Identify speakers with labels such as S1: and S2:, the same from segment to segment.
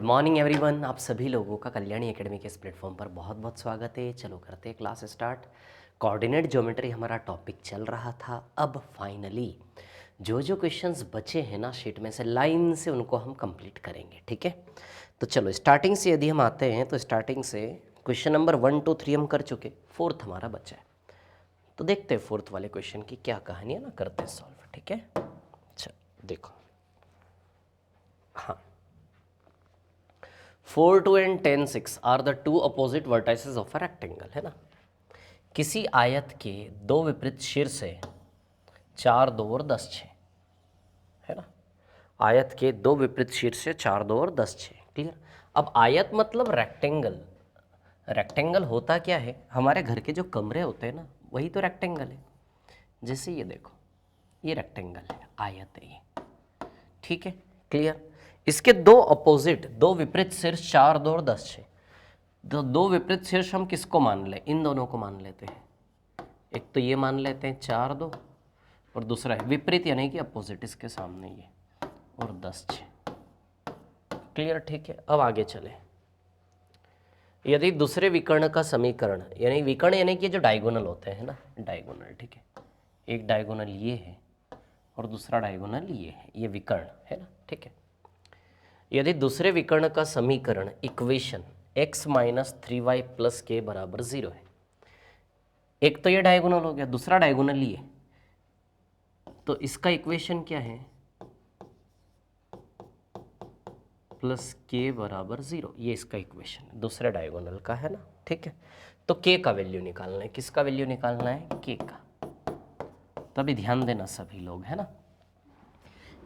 S1: Good morning everyone. आप सभी लोगों का कल्याणी एकेडमी के इस प्लेटफॉर्म पर बहुत बहुत स्वागत है। चलो करते हैं क्लास स्टार्ट। कोऑर्डिनेट ज्योमेट्री हमारा टॉपिक चल रहा था। अब फाइनली जो जो क्वेश्चंस बचे हैं ना शीट में से, लाइन से उनको हम कंप्लीट करेंगे। ठीक है, तो चलो स्टार्टिंग से यदि हम आते हैं तो स्टार्टिंग से क्वेश्चन नंबर 1, 2, 3 हम कर चुके, फोर्थ हमारा बचा है। तो देखते हैं फोर्थ वाले क्वेश्चन की क्या कहानी है ना, करते हैं सॉल्व। ठीक है, अच्छा देखो, हाँ 4, 2 and 10, 6 are the two opposite vertices of a rectangle, है ना। किसी आयत के दो विपरीत शीर्ष है 4, 2 और 10, 6, है ना। आयत के दो विपरीत शीर्ष है 4, 2 और 10, 6। क्लियर। अब आयत मतलब रेक्टेंगल। रेक्टेंगल होता क्या है, हमारे घर के जो कमरे होते हैं ना वही तो रेक्टेंगल है। जैसे ये देखो, ये रेक्टेंगल है, आयत है ये। ठीक है, क्लियर। इसके दो अपोजिट, दो विपरीत शीर्ष 4, 2 और 10, 6। दो विपरीत शीर्ष हम किसको मान लें, इन दोनों को मान लेते हैं। एक तो ये मान लेते हैं 4, 2, और दूसरा है विपरीत यानी कि अपोजिट, इसके सामने ये, और 10, 6। क्लियर, ठीक है। अब आगे चले। यदि दूसरे विकर्ण का समीकरण, यानी विकर्ण यानी कि जो डायगोनल होते हैं ना, डायगोनल, ठीक है। एक डायगोनल ये है और दूसरा डायगोनल ये है, ये विकर्ण है ना, ठीक है। यदि दूसरे विकर्ण का समीकरण equation x minus 3y plus के बराबर 0 है। एक तो ये डायगोनल हो गया, दूसरा डायगोनल ये, तो इसका इक्वेशन क्या है, प्लस के बराबर 0। ये इसका इक्वेशन दूसरे डायगोनल का है ना, ठीक है। तो के का वैल्यू निकालना है, किसका वैल्यू निकालना है, के का। तभी ध्यान देना सभी लोग, है ना।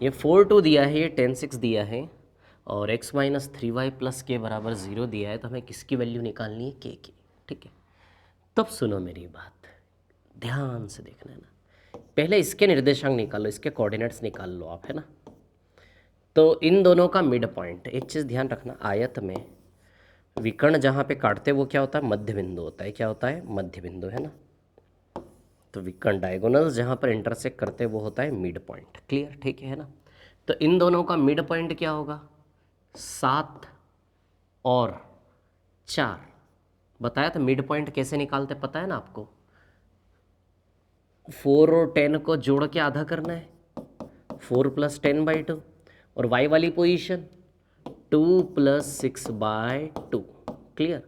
S1: ये 4, 2 दिया है, ये 10, 6 दिया है, और x माइनस 3y प्लस के बराबर 0 दिया है, तो हमें किसकी वैल्यू निकालनी है, के की। ठीक है, तब सुनो मेरी बात, ध्यान से देखना है ना। पहले इसके निर्देशांक निकालो, इसके कोऑर्डिनेट्स निकाल लो आप, है ना। तो इन दोनों का मिड पॉइंट, एक चीज़ ध्यान रखना, आयत में विकर्ण जहाँ पे काटते वो क्या होता है, मध्य बिंदु होता है। क्या होता है, मध्य बिंदु, है ना। तो विकर्ण डायगोनल्स जहाँ पर इंटरसेक्ट करते हैं वो होता है मिड पॉइंट। क्लियर, ठीक है ना। तो इन दोनों का मिड पॉइंट क्या होगा, 7 और 4। बताया था मिड पॉइंट कैसे निकालते, पता है ना आपको। 4 और 10 को जोड़ के आधा करना है, 4 + 10/2, और y वाली पोजीशन 2 + 6/2। क्लियर।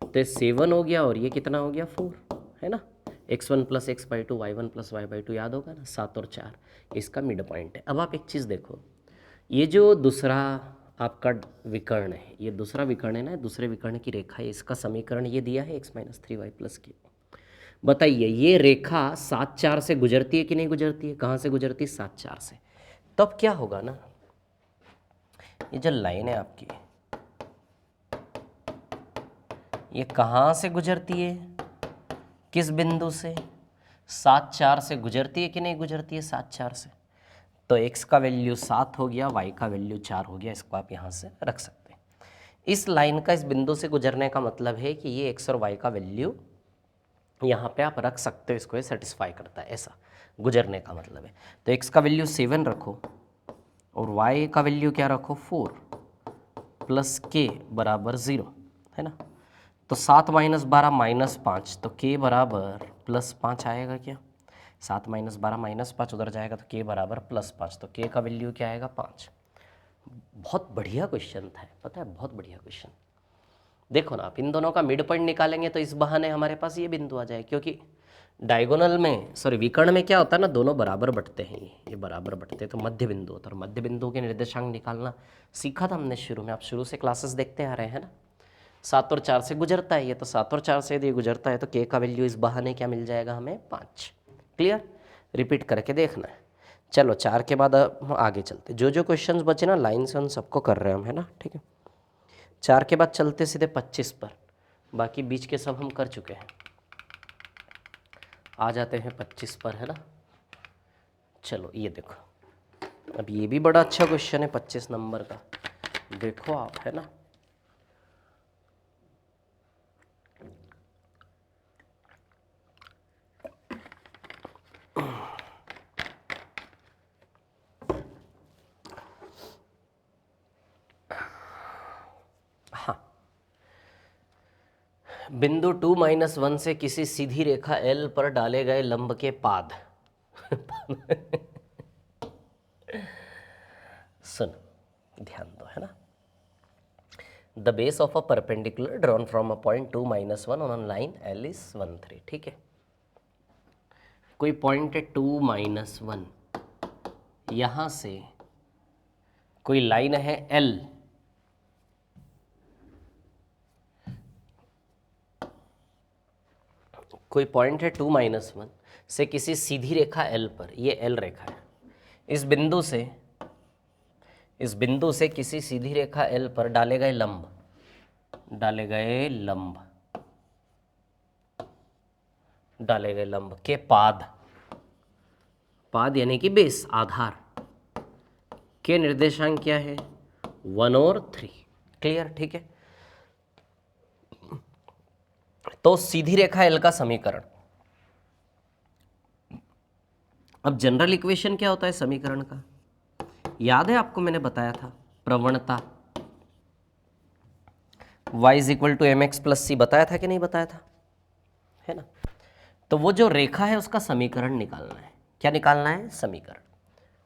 S1: तो 7 हो गया और ये कितना हो गया, 4, है ना। x1 + x/2, y1 + y/2 याद होगा ना, 7 और 4 इसका मिड पॉइंट है। अब आप एक चीज़ देखो, ये जो दूसरा आपका विकर्ण है, ये दूसरा विकर्ण है ना, दूसरे विकर्ण की रेखा है, इसका समीकरण ये दिया है x माइनस 3y प्लस के। बताइए ये रेखा 7, 4 से गुजरती है कि नहीं गुजरती है, कहाँ से गुजरती है, 7, 4 से। तब क्या होगा ना, ये जो लाइन है आपकी, ये कहाँ से गुजरती है, किस बिंदु से, 7, 4 से गुजरती है कि नहीं गुजरती है, 7, 4 से। तो x का वैल्यू 7 हो गया, y का वैल्यू 4 हो गया, इसको आप यहाँ से रख सकते हैं। इस लाइन का इस बिंदु से गुजरने का मतलब है कि ये x और y का वैल्यू यहाँ पे आप रख सकते हो, इसको ये सेटिस्फाई करता है, ऐसा गुजरने का मतलब है। तो x का वैल्यू 7 रखो और y का वैल्यू क्या रखो, 4 प्लस के बराबर 0, है ना। तो 7 - 12 - 5, तो k बराबर +5 आएगा क्या। 7 - 12 - 5 उधर जाएगा तो k बराबर +5, तो k का वैल्यू क्या आएगा, 5। बहुत बढ़िया क्वेश्चन था, पता है, बहुत बढ़िया क्वेश्चन। देखो ना, आप इन दोनों का मिड पॉइंट निकालेंगे तो इस बहाने हमारे पास ये बिंदु आ जाए, क्योंकि डायगोनल में, सॉरी विकर्ण में क्या होता है ना, दोनों बराबर बढ़ते हैं, ये बराबर बढ़ते हैं, तो मध्य बिंदु होता है। और मध्य बिंदु के निर्देशांक निकालना सीखा था हमने शुरू में, आप शुरू से क्लासेस देखते आ रहे हैं ना। 7 और 4 से गुजरता है ये, तो 7 और 4 से यदि गुजरता है तो के का वैल्यू इस बहाने क्या मिल जाएगा हमें, 5। क्लियर, रिपीट करके देखना है। चलो 4 के बाद अब हम आगे चलते, जो जो क्वेश्चंस बचे ना लाइन से उन सबको कर रहे हैं हम, है ना, ठीक है। 4 के बाद चलते सीधे 25 पर, बाकी बीच के सब हम कर चुके हैं। आ जाते हैं 25 पर, है ना। चलो ये देखो, अब ये भी बड़ा अच्छा क्वेश्चन है 25 नंबर का, देखो आप, है ना। बिंदु 2-1 से किसी सीधी रेखा L पर डाले गए लंब के पाद सुन, ध्यान दो, है ना। The base of a perpendicular drawn from a point 2-1 on line L is 1-3, ठीक है। कोई पॉइंट है 2-1, यहां से कोई लाइन है L, कोई पॉइंट है 2-1 से किसी सीधी रेखा L पर, ये L रेखा है, इस बिंदु से किसी सीधी रेखा L पर डाले गए लंब के पाद यानी कि बेस, आधार के निर्देशांक क्या है, 1 और 3। क्लियर, ठीक है। तो सीधी रेखा L का समीकरण, अब जनरल इक्वेशन क्या होता है समीकरण का, याद है आपको, मैंने बताया था प्रवणता y = mx + c, बताया था कि नहीं बताया था, है ना। तो वो जो रेखा है उसका समीकरण निकालना है। क्या निकालना है, समीकरण।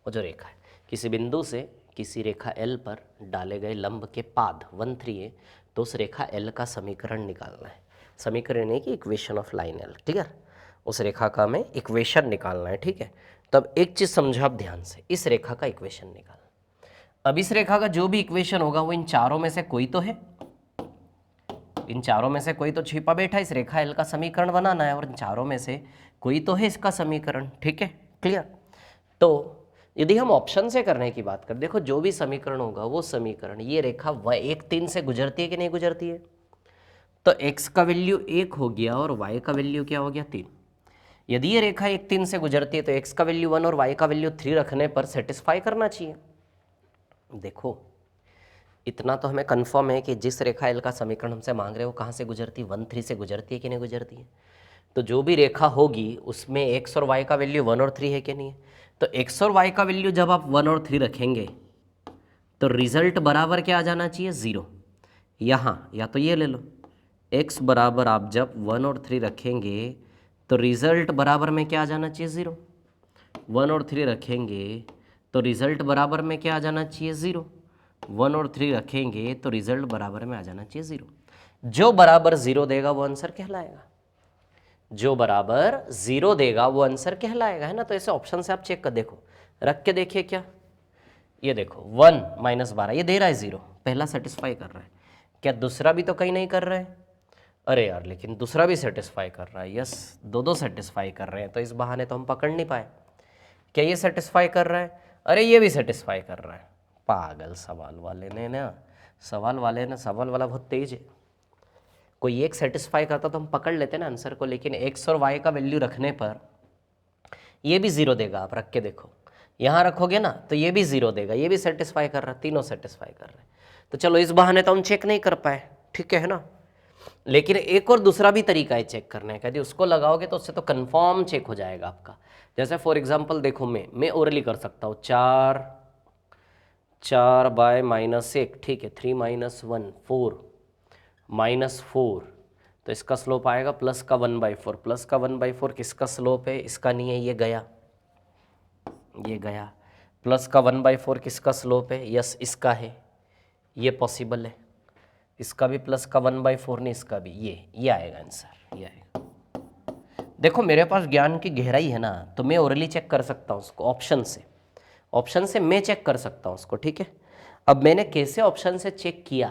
S1: वो जो रेखा है, किसी बिंदु से किसी रेखा L पर डाले गए लंब के पाद 1-3 है, तो उस रेखा L का समीकरण निकालना है। समीकरण है कि इक्वेशन ऑफ लाइन L, ठीक है। उस रेखा का हमें इक्वेशन निकालना है, ठीक है। तब एक चीज समझो आप ध्यान से, इस रेखा का इक्वेशन निकालना। अब इस रेखा का जो भी इक्वेशन होगा वो इन चारों में से कोई तो है, इन चारों में से कोई तो छिपा बैठा, इस रेखा L का समीकरण बनाना है, और इन चारों में से कोई तो है इसका समीकरण, ठीक है। क्लियर। तो यदि हम ऑप्शन से करने की बात करें, देखो जो भी समीकरण होगा वो समीकरण, ये रेखा 1-3 से गुजरती है कि नहीं गुजरती है, तो x का वैल्यू 1 हो गया और y का वैल्यू क्या हो गया, 3। यदि ये रेखा 1-3 से गुजरती है तो x का वैल्यू 1 और y का वैल्यू 3 रखने पर सेटिस्फाई करना चाहिए। देखो इतना तो हमें कंफर्म है कि जिस रेखा L का समीकरण हमसे मांग रहे हो कहाँ से गुजरती है, 1-3 से गुजरती है कि नहीं गुजरती है। तो जो भी रेखा होगी उसमें x और y का वैल्यू 1 और 3 है कि नहीं है। तो x और y का वैल्यू जब आप 1 और 3 रखेंगे तो रिजल्ट बराबर क्या आ जाना चाहिए, 0। यहाँ या तो ये ले लो, x बराबर आप जब 1 और 3 रखेंगे तो रिजल्ट बराबर में क्या आ जाना चाहिए, 0। 1 और 3 रखेंगे तो रिजल्ट बराबर में क्या आ जाना चाहिए, 0। 1 और 3 रखेंगे तो रिजल्ट बराबर में आ जाना चाहिए 0। जो बराबर 0 देगा वो आंसर कहलाएगा, जो बराबर 0 देगा वो आंसर कहलाएगा, है ना। तो ऐसे ऑप्शन से आप चेक कर देखो, रख के देखिए क्या, ये देखो 1 - 12 ये दे रहा है 0, पहला सेटिस्फाई कर रहा है, क्या दूसरा भी तो कहीं नहीं कर रहा है, अरे यार लेकिन दूसरा भी सेटिस्फाई कर रहा है, यस दो सेटिस्फाई कर रहे हैं, तो इस बहाने तो हम पकड़ नहीं पाए। क्या ये सेटिस्फाई कर रहा है, अरे ये भी सेटिस्फाई कर रहा है। पागल सवाल वाले ने ना, सवाल वाला बहुत तेज है। कोई एक सेटिस्फाई करता तो हम पकड़ लेते ना आंसर को, लेकिन x और y का वैल्यू रखने पर ये भी 0 देगा। आप रख के देखो, यहाँ रखोगे ना तो ये भी 0 देगा, ये भी सेटिस्फाई कर रहा है, तीनों सेटिस्फाई कर रहे हैं। तो चलो इस बहाने तो हम चेक नहीं कर पाए, ठीक है ना। लेकिन एक और दूसरा भी तरीका है चेक करने का, यदि उसको लगाओगे तो उससे तो कंफर्म चेक हो जाएगा आपका। जैसे फॉर एग्जांपल देखो, मैं ओरली कर सकता हूँ, 4 -1, ठीक है। 3 - 1 4 -4, तो इसका स्लोप आएगा प्लस का 1/4। प्लस का 1/4 किसका स्लोप है, इसका नहीं है, ये गया। प्लस का 1/4 किसका स्लोप है, यस इसका है, ये पॉसिबल है। इसका भी प्लस का 1/4 नहीं, इसका भी, ये आएगा आंसर, ये आएगा। देखो मेरे पास ज्ञान की गहराई है ना, तो मैं ओरली चेक कर सकता हूँ उसको, ऑप्शन से मैं चेक कर सकता हूँ उसको, ठीक है। अब मैंने कैसे ऑप्शन से चेक किया,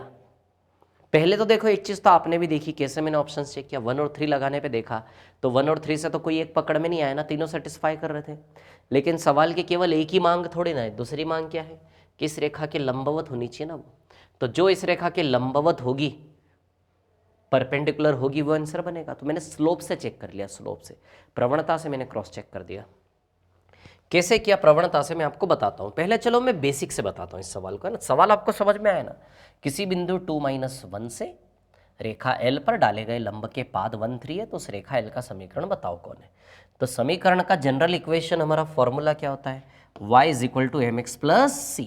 S1: पहले तो देखो एक चीज़ तो आपने भी देखी, कैसे मैंने ऑप्शन चेक किया, 1 और 3 लगाने पे देखा तो 1 और 3 से तो कोई एक पकड़ में नहीं आया ना, तीनों सेटिस्फाई कर रहे थे। लेकिन सवाल की केवल एक ही मांग थोड़ी ना है, दूसरी मांग क्या है कि इस रेखा के लंबवत होनी चाहिए ना वो, तो जो इस रेखा के लंबवत होगी, परपेंडिकुलर होगी, वो आंसर बनेगा। तो मैंने स्लोप से चेक कर लिया, स्लोप से, प्रवणता से मैंने क्रॉस चेक कर दिया। कैसे किया प्रवणता से, मैं आपको बताता हूँ। पहले चलो मैं बेसिक से बताता हूँ इस सवाल को, है ना। सवाल आपको समझ में आया ना। किसी बिंदु 2-1 से रेखा L पर डाले गए लंब के पाद 1-3 है, तो उस रेखा L का समीकरण बताओ कौन है। तो समीकरण का जनरल इक्वेशन, हमारा फॉर्मूला क्या होता है, y = mx + c।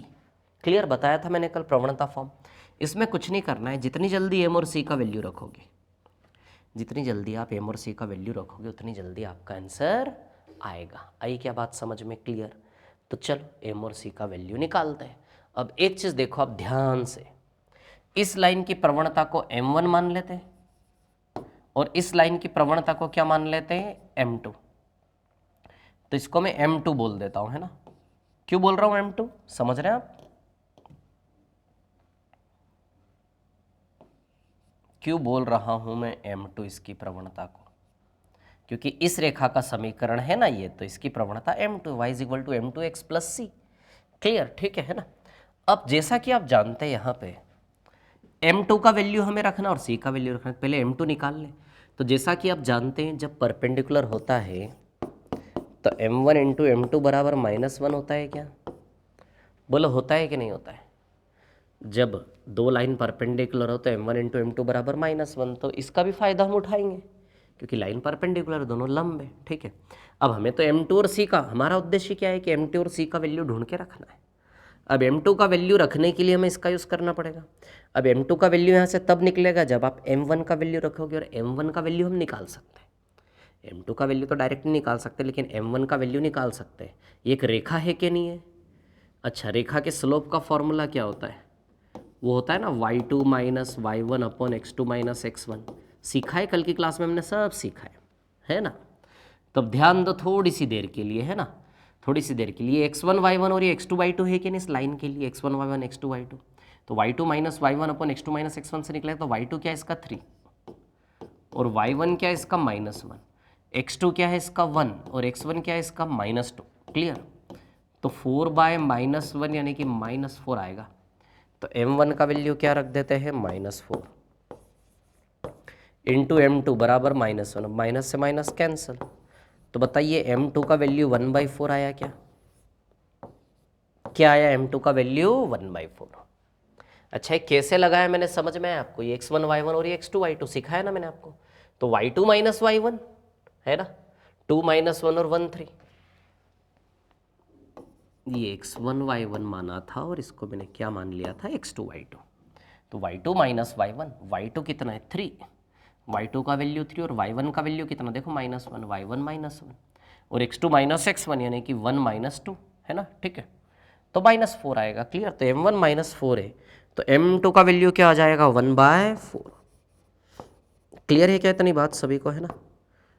S1: क्लियर, बताया था मैंने कल प्रवणता फॉर्म। इसमें कुछ नहीं करना है, जितनी जल्दी m और c का वैल्यू रखोगे, जितनी जल्दी आप एम और सी का वैल्यू रखोगे उतनी जल्दी आपका आंसर आएगा। आई क्या बात समझ में क्लियर? तो चलो एम और सी का वैल्यू निकालते हैं। अब एक चीज़ देखो आप ध्यान से, इस लाइन की प्रवणता को m1 मान लेते हैं और इस लाइन की प्रवणता को क्या मान लेते हैं, m2। तो इसको मैं m2 बोल देता हूं, है ना। क्यों बोल रहा हूं m2, समझ रहे हैं आप? क्यों बोल रहा हूं मैं m2 इसकी प्रवणता को? क्योंकि इस रेखा का समीकरण है ना ये, तो इसकी प्रवणता m2, y is equal to m2x plus c. Clear, ठीक है ना। अब जैसा कि आप जानते हैं यहाँ पे m2 का वैल्यू हमें रखना और c का वैल्यू रखना, पहले m2 निकाल लें। तो जैसा कि आप जानते हैं जब परपेंडिकुलर होता है तो m1 इंटू m2 बराबर -1 होता है क्या? बोलो होता है कि नहीं होता है? जब दो लाइन परपेंडिकुलर हो तो m1 इंटू m2 बराबर -1, तो इसका भी फायदा हम उठाएंगे क्योंकि लाइन परपेंडिकुलर, दोनों लंब है। ठीक है, अब हमें तो m2 और c का, हमारा उद्देश्य क्या है कि m2 और c का वैल्यू ढूंढ के रखना है। अब m2 का वैल्यू रखने के लिए हमें इसका यूज़ करना पड़ेगा। अब m2 का वैल्यू यहाँ से तब निकलेगा जब आप m1 का वैल्यू रखोगे, और m1 का वैल्यू हम निकाल सकते हैं। m2 का वैल्यू तो डायरेक्ट नहीं निकाल सकते, लेकिन m1 का वैल्यू निकाल सकते हैं। ये एक रेखा है कि नहीं है? अच्छा, रेखा के स्लोप का फॉर्मूला क्या होता है? वो होता है ना y2 minus y1 upon x2 minus x1। सीखा है, कल की क्लास में हमने सब सीखा है ना। तब ध्यान दो थोड़ी सी देर के लिए, है ना, थोड़ी सी देर के लिए। x1 y1 और ये x2 y2 है कि नहीं इस लाइन के लिए, x1 y1 x2 y2। तो y2 minus y1 upon x2 minus x1 से निकलेगा, तो y2 क्या है इसका 3 और y1 क्या है इसका -1, x2 क्या है इसका 1 और x1 क्या है इसका -2। क्लियर? तो 4/-1 यानी कि -4 आएगा। तो m1 का वैल्यू क्या रख देते हैं, -4 इंटू m2 बराबर -1, माइनस से माइनस कैंसिल। तो बताइए m2 का वैल्यू 1/4 आया क्या? क्या आया m2 का वैल्यू 1/4। अच्छा, ये कैसे लगाया मैंने, समझ में आया आपको? ये x1 y1 और ये x2 y2 सिखाया ना मैंने आपको। तो y2 माइनस y1 है ना, 2 माइनस 1 और 1 3। ये x1 y1 माना था और इसको मैंने क्या मान लिया था, x2 y2। तो y2 माइनस y1, y2 कितना है 3, y2 का वैल्यू 3 और y1 का वैल्यू कितना देखो -1, y1 -1 और x2 माइनस x1 यानी कि 1 - 2, है ना। ठीक है, तो -4 आएगा। क्लियर? तो m1 -4 है, तो m2 का वैल्यू क्या आ जाएगा, 1/4। क्लियर है क्या इतनी बात सभी को, है ना।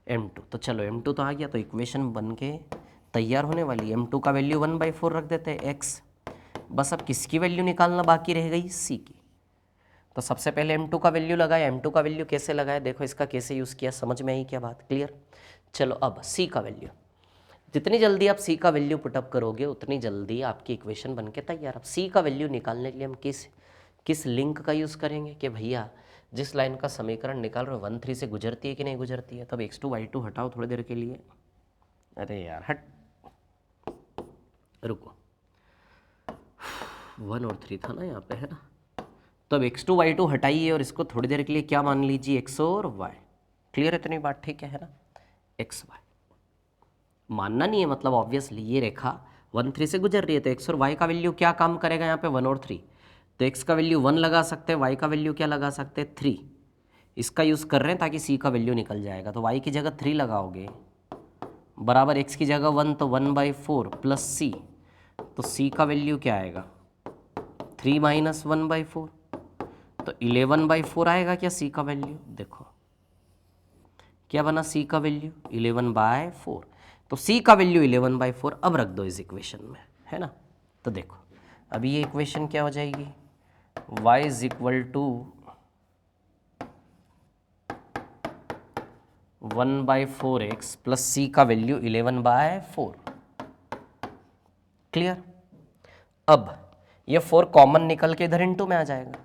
S1: m2, तो चलो m2 तो आ गया, तो इक्वेशन बन के तैयार होने वाली। m2 का वैल्यू 1/4 रख देते हैं x। बस अब किसकी वैल्यू निकालना बाकी रह गई, c की। तो सबसे पहले m2 का वैल्यू लगाया। m2 का वैल्यू कैसे लगाया देखो, इसका कैसे यूज़ किया, समझ में आई क्या बात? क्लियर? चलो अब c का वैल्यू, जितनी जल्दी आप c का वैल्यू पुटअप करोगे उतनी जल्दी आपकी इक्वेशन बन के तैयार। अब c का वैल्यू निकालने के लिए हम किस लिंक का यूज़ करेंगे कि भैया जिस लाइन का समीकरण निकाल रहे हो 1 3 से गुजरती है कि नहीं गुजरती है। तब x2 y2 हटाओ थोड़ी देर के लिए। अरे यार हट, रुको, 1 और 3 था ना यहाँ पे, है ना। तो अब x2 y2 हटाइए और इसको थोड़ी देर के लिए क्या मान लीजिए, x और y। क्लियर है इतनी बात? ठीक है ना। x y मानना नहीं है, मतलब ऑब्वियसली ये रेखा 1 3 से गुजर रही है, तो x और y का वैल्यू क्या काम करेगा यहाँ पे, 1 और 3। तो x का वैल्यू 1 लगा सकते हैं, y का वैल्यू क्या लगा सकते हैं, 3। इसका यूज़ कर रहे हैं ताकि c का वैल्यू निकल जाएगा। तो y की जगह 3 लगाओगे बराबर x की जगह 1, तो 1/4 प्लस c। तो c का वैल्यू क्या आएगा, 3 माइनस 1/4, तो 11/4 आएगा क्या c का वैल्यू। देखो क्या बना c का वैल्यू, 11/4। तो c का वैल्यू 11/4 अब रख दो इस इक्वेशन में, है ना। तो देखो अभी ये इक्वेशन क्या हो जाएगी, y is equal to 1/4x plus c का वैल्यू 11/4। क्लियर? अब ये 4 कॉमन निकल के इधर इंटू में आ जाएगा,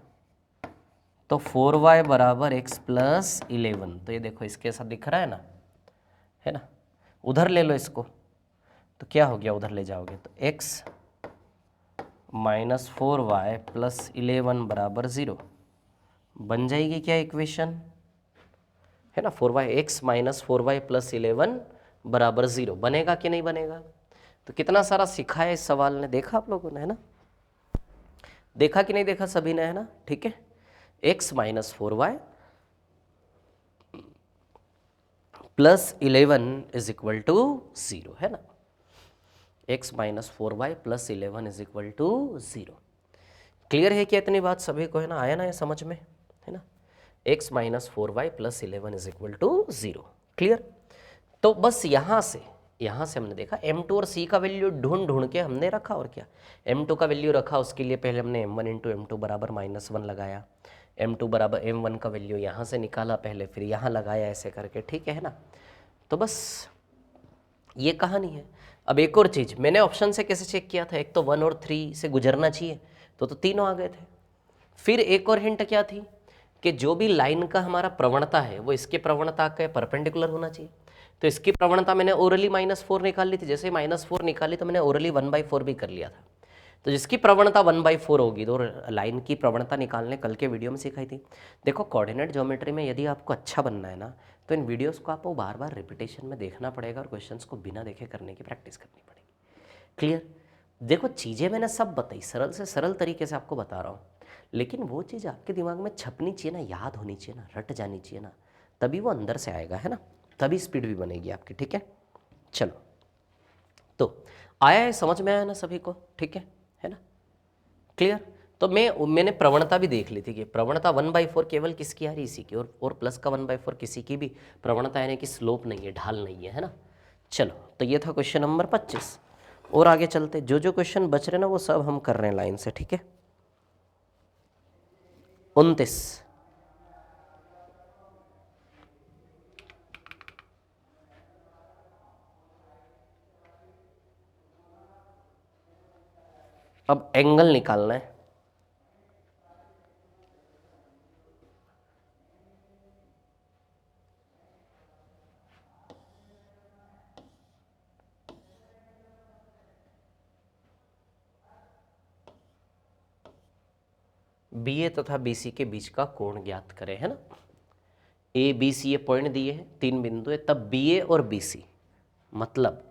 S1: तो 4y बराबर x प्लस 11। तो ये देखो इसके साथ दिख रहा है ना। उधर ले लो इसको, तो क्या हो गया, उधर ले जाओगे तो x माइनस 4y प्लस 11 बराबर 0 बन जाएगी क्या इक्वेशन, है ना। 4y x minus 4y plus 11 बराबर 0 बनेगा कि नहीं बनेगा। तो कितना सारा सीखा है इस सवाल ने, देखा आप लोगों ने, है ना। देखा कि नहीं देखा सभी ने, है ना। ठीक है, x minus 4y plus 11 is equal to 0, है ना। x minus 4y plus 11 is equal to 0। Clear है क्या इतनी बात सभी को, है ना, आया ना ये समझ में, है ना। x minus 4y plus 11 is equal to 0। Clear. तो बस यहाँ से हमने देखा m2 और c का वैल्यू ढूंढ के हमने रखा, और क्या m2 का वैल्यू रखा, उसके लिए पहले हमने m1 इंटू m2 बराबर -1 लगाया, m2 बराबर m1 का वैल्यू यहाँ से निकाला पहले, फिर यहाँ लगाया, ऐसे करके, ठीक है ना। तो बस ये कहानी है। अब एक और चीज़, मैंने ऑप्शन से कैसे चेक किया था, एक तो 1 और 3 से गुजरना चाहिए, तो तीनों आ गए थे। फिर एक और हिंट क्या थी कि जो भी लाइन का हमारा प्रवणता है वो इसके प्रवणता के परपेंडिकुलर होना चाहिए। तो इसकी प्रवणता मैंने ओरली -4 निकाल ली थी, जैसे -4 निकाली तो मैंने ओरली 1/4 भी कर लिया था। तो जिसकी प्रवणता 1/4 होगी, तो लाइन की प्रवणता निकालने कल के वीडियो में सिखाई थी। देखो कोऑर्डिनेट ज्योमेट्री में यदि आपको अच्छा बनना है ना, तो इन वीडियोस को आपको बार बार रिपीटेशन में देखना पड़ेगा और क्वेश्चंस को बिना देखे करने की प्रैक्टिस करनी पड़ेगी। क्लियर। देखो चीज़ें मैंने सब बताई, सरल से सरल तरीके से आपको बता रहा हूँ, लेकिन वो चीज़ आपके दिमाग में छपनी चाहिए ना, याद होनी चाहिए ना, रट जानी चाहिए ना, तभी वो अंदर से आएगा, है ना, तभी स्पीड भी बनेगी आपकी। ठीक है, चलो, तो आया है, समझ में आया ना सभी को, ठीक है ना, क्लियर। तो मैंने प्रवणता भी देख ली थी कि प्रवणता 1/4 केवल किसकी आ रही, इसी की, और प्लस का 1/4 किसी की भी प्रवणता, यानी कि स्लोप नहीं है, ढाल नहीं है ना। चलो, तो ये था क्वेश्चन नंबर 25। और आगे चलते, जो क्वेश्चन बच रहे ना वो सब हम कर रहे हैं लाइन से, ठीक है। 29, अब एंगल निकालना है। BA तथा BC के बीच का कोण ज्ञात करें, है ना। ABC ये पॉइंट दिए हैं, 3 बिंदु है, तब BA और BC मतलब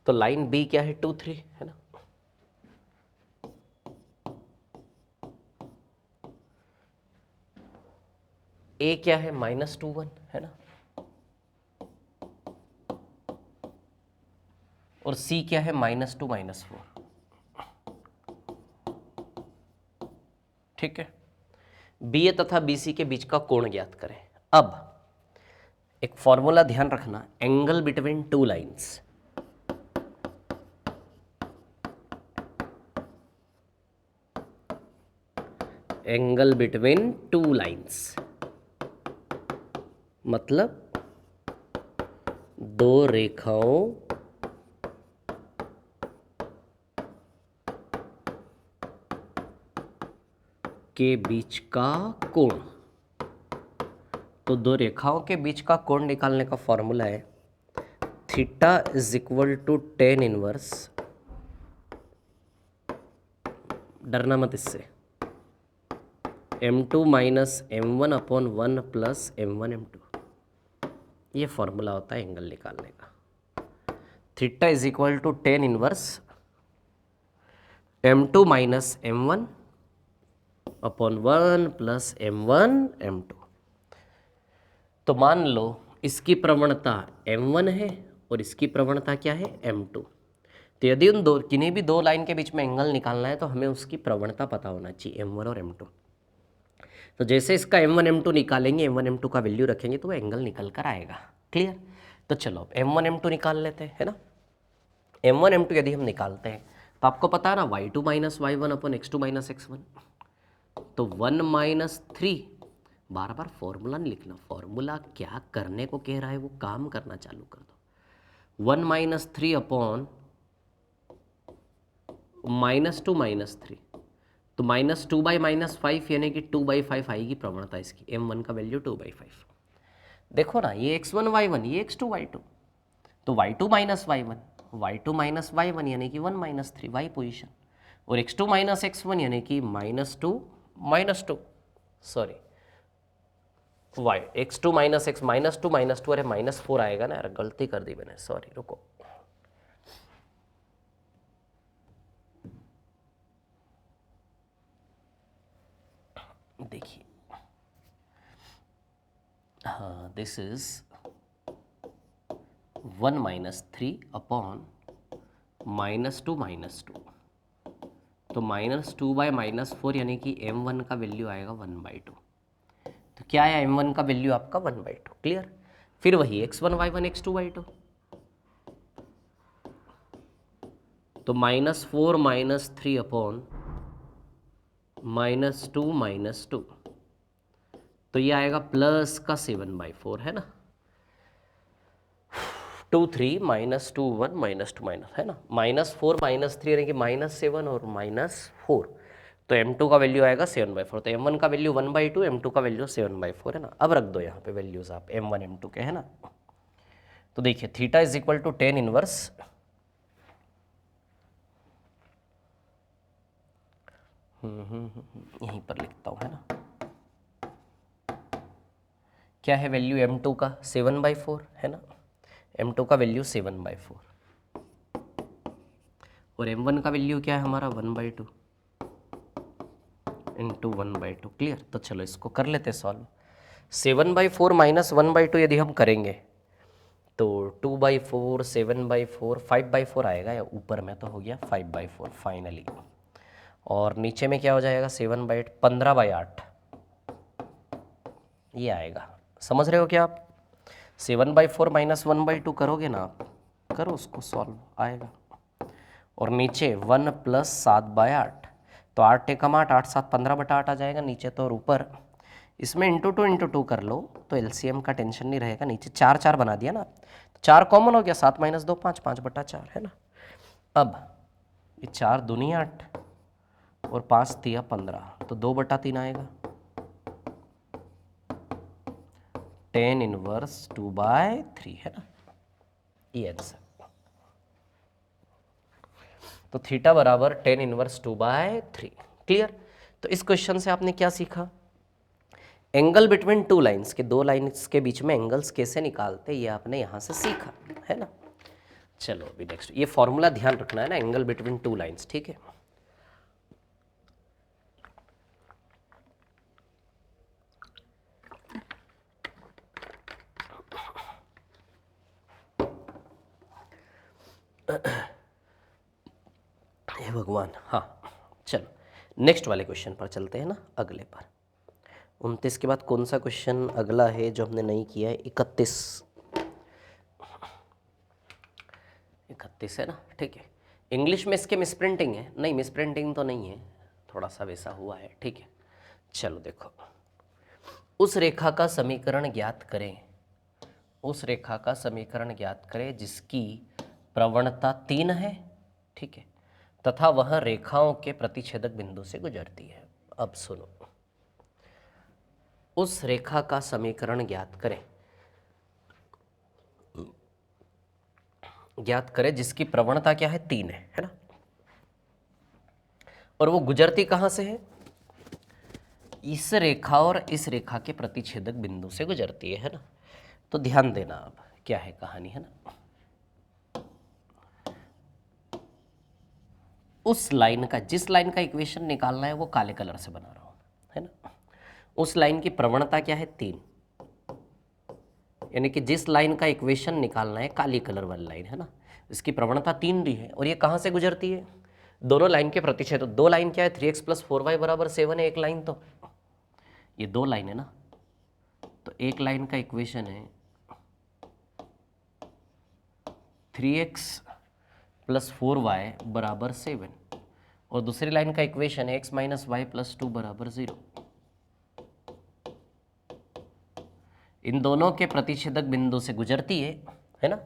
S1: तो लाइन B क्या है, 2 3, है ना। A क्या है, -2 1, है ना। और C क्या है, -2 -4, ठीक है। BA तथा BC के बीच का कोण ज्ञात करें। अब एक फॉर्मूला ध्यान रखना, angle between two lines. Angle between two lines मतलब दो रेखाओं के बीच का कोण। तो दो रेखाओं के बीच का कोण निकालने का फॉर्मूला है theta is equal to tan inverse, डरना मत इससे, m2 minus m1 upon 1 plus m1 m2। ये फॉर्मूला होता है एंगल निकालने का। Theta is equal to tan inverse m2 minus m1 upon 1 plus m1 m2। तो मान लो इसकी प्रवणता m1 है और इसकी प्रवणता क्या है, m2। तो यदि उन दो किन्हीं भी दो लाइन के बीच में एंगल निकालना है तो हमें उसकी प्रवणता पता होना चाहिए, m1 और m2। तो जैसे इसका m1 m2 निकालेंगे, m1 m2 का वैल्यू रखेंगे तो वो एंगल निकल कर आएगा। क्लियर। तो चलो m1 m2 निकाल लेते हैं, है ना। m1 m2 यदि हम निकालते हैं तो आपको पता है ना, y2 minus y1 upon x2 minus x1। तो 1 माइनस 3, बार बार फॉर्मूला नहीं लिखना, फॉर्मूला क्या करने को कह रहा है वो काम करना चालू कर दो। 1 माइनस 3 अपॉन -2 माइनस 3, तो -2 बाई -5 यानी कि 2/5 आएगी प्रवणता इसकी, m1 का वैल्यू 2/5। देखो ना, ये x1 y1, ये x2 y2, तो y2 माइनस y1 यानी कि 1 माइनस 3 y पोजिशन, और x2 माइनस x1 यानी कि -2 sorry y, x2 minus x -2 अरे -4 आएगा ना यार, गलती कर दी मैंने, सॉरी रुको। देखिए, हाँ, दिस इज 1 माइनस 3 अपॉन -2 -2, तो -2 बाय -4 यानी कि m1 का वैल्यू आएगा 1/2। तो क्या आया m1 का वैल्यू आपका 1/2। क्लियर। फिर वही x1 y1 x2 y2, तो -4 -3 अपॉन -2 तो ये आएगा प्लस का 7/4 है ना। 2 3 -2 1 -2 है ना। -4 -3 यानी कि -7 और -4, तो m2 का वैल्यू आएगा 7/4। तो m1 का वैल्यू 1/2, m2 का वैल्यू 7/4 है ना। अब रख दो यहाँ पे वैल्यूज आप m1 m2 के, है ना। तो देखिए theta is equal to tan inverse यहीं पर लिखता हूँ, है ना। क्या है वैल्यू m2 का 7/4 है ना। m2 का वैल्यू 7/4 और m1 का वैल्यू क्या है हमारा 1/2 इंटू 1/2। क्लियर। तो चलो इसको कर लेते सॉल्व। 7/4 माइनस 1/2 यदि हम करेंगे तो 2/4 7/4 5/4 आएगा, या ऊपर में तो हो गया 5/4 फाइनली, और नीचे में क्या हो जाएगा 7/8 15/8 ये आएगा। समझ रहे हो क्या आप। 7/4 माइनस 1/2 करोगे ना आप, करो उसको सॉल्व, आएगा। और नीचे 1 प्लस 7/8, तो 8 एकम 8 8 7 15/8 आ जाएगा नीचे तो, और ऊपर इसमें इंटू टू कर लो तो एलसीएम का टेंशन नहीं रहेगा। नीचे 4 4 बना दिया ना, तो 4 कॉमन हो गया, 7 - 2 5 5/4 है ना। अब ये 4 दूनी 8 और 5 तिया 15, तो 2/3 आएगा। tan इनवर्स 2/3 है ना, ये आंसर। तो थीटा बराबर tan इनवर्स 2/3। क्लियर। तो इस क्वेश्चन से आपने क्या सीखा, एंगल बिटवीन टू लाइंस के, दो लाइंस के बीच में एंगल्स कैसे निकालते, ये आपने यहाँ से सीखा, है ना। चलो अभी नेक्स्ट, ये फॉर्मूला ध्यान रखना है ना, एंगल बिटवीन टू लाइंस, ठीक है। हे भगवान। हाँ चलो नेक्स्ट वाले क्वेश्चन पर चलते हैं ना, अगले पर। 29 के बाद कौन सा क्वेश्चन अगला है जो हमने नहीं किया है, 31 है ना, ठीक है। इंग्लिश में इसके मिसप्रिंटिंग है, नहीं मिसप्रिंटिंग तो नहीं है, थोड़ा सा वैसा हुआ है, ठीक है। चलो देखो, उस रेखा का समीकरण ज्ञात करें, उस रेखा का समीकरण ज्ञात करें जिसकी प्रवणता 3 है, ठीक है, तथा वह रेखाओं के प्रतिच्छेदक बिंदु से गुजरती है। अब सुनो, उस रेखा का समीकरण ज्ञात करें, ज्ञात करें जिसकी प्रवणता क्या है 3 है ना, और वो गुजरती कहां से है, इस रेखा और इस रेखा के प्रतिच्छेदक बिंदु से गुजरती है ना। तो ध्यान देना अब क्या है कहानी, है ना। उस लाइन का, जिस लाइन का इक्वेशन निकालना है वो काले कलर से बना रहा हूं, है ना। उस लाइन की प्रवणता क्या है 3, यानी कि जिस लाइन का इक्वेशन निकालना है, काली कलर वाली लाइन है ना, इसकी प्रवणता 3 दी है, और ये कहां से गुजरती है, दोनों लाइन के प्रतिच्छेद। दो लाइन क्या है 3x + 4y = 7 है, एक लाइन, तो ये 2 लाइन है ना, तो एक लाइन का इक्वेशन है 3x + 4y = 7, और दूसरी लाइन का इक्वेशन है x - y + 2 = 0। इन दोनों के प्रतिच्छेदक बिंदु से गुजरती है ना,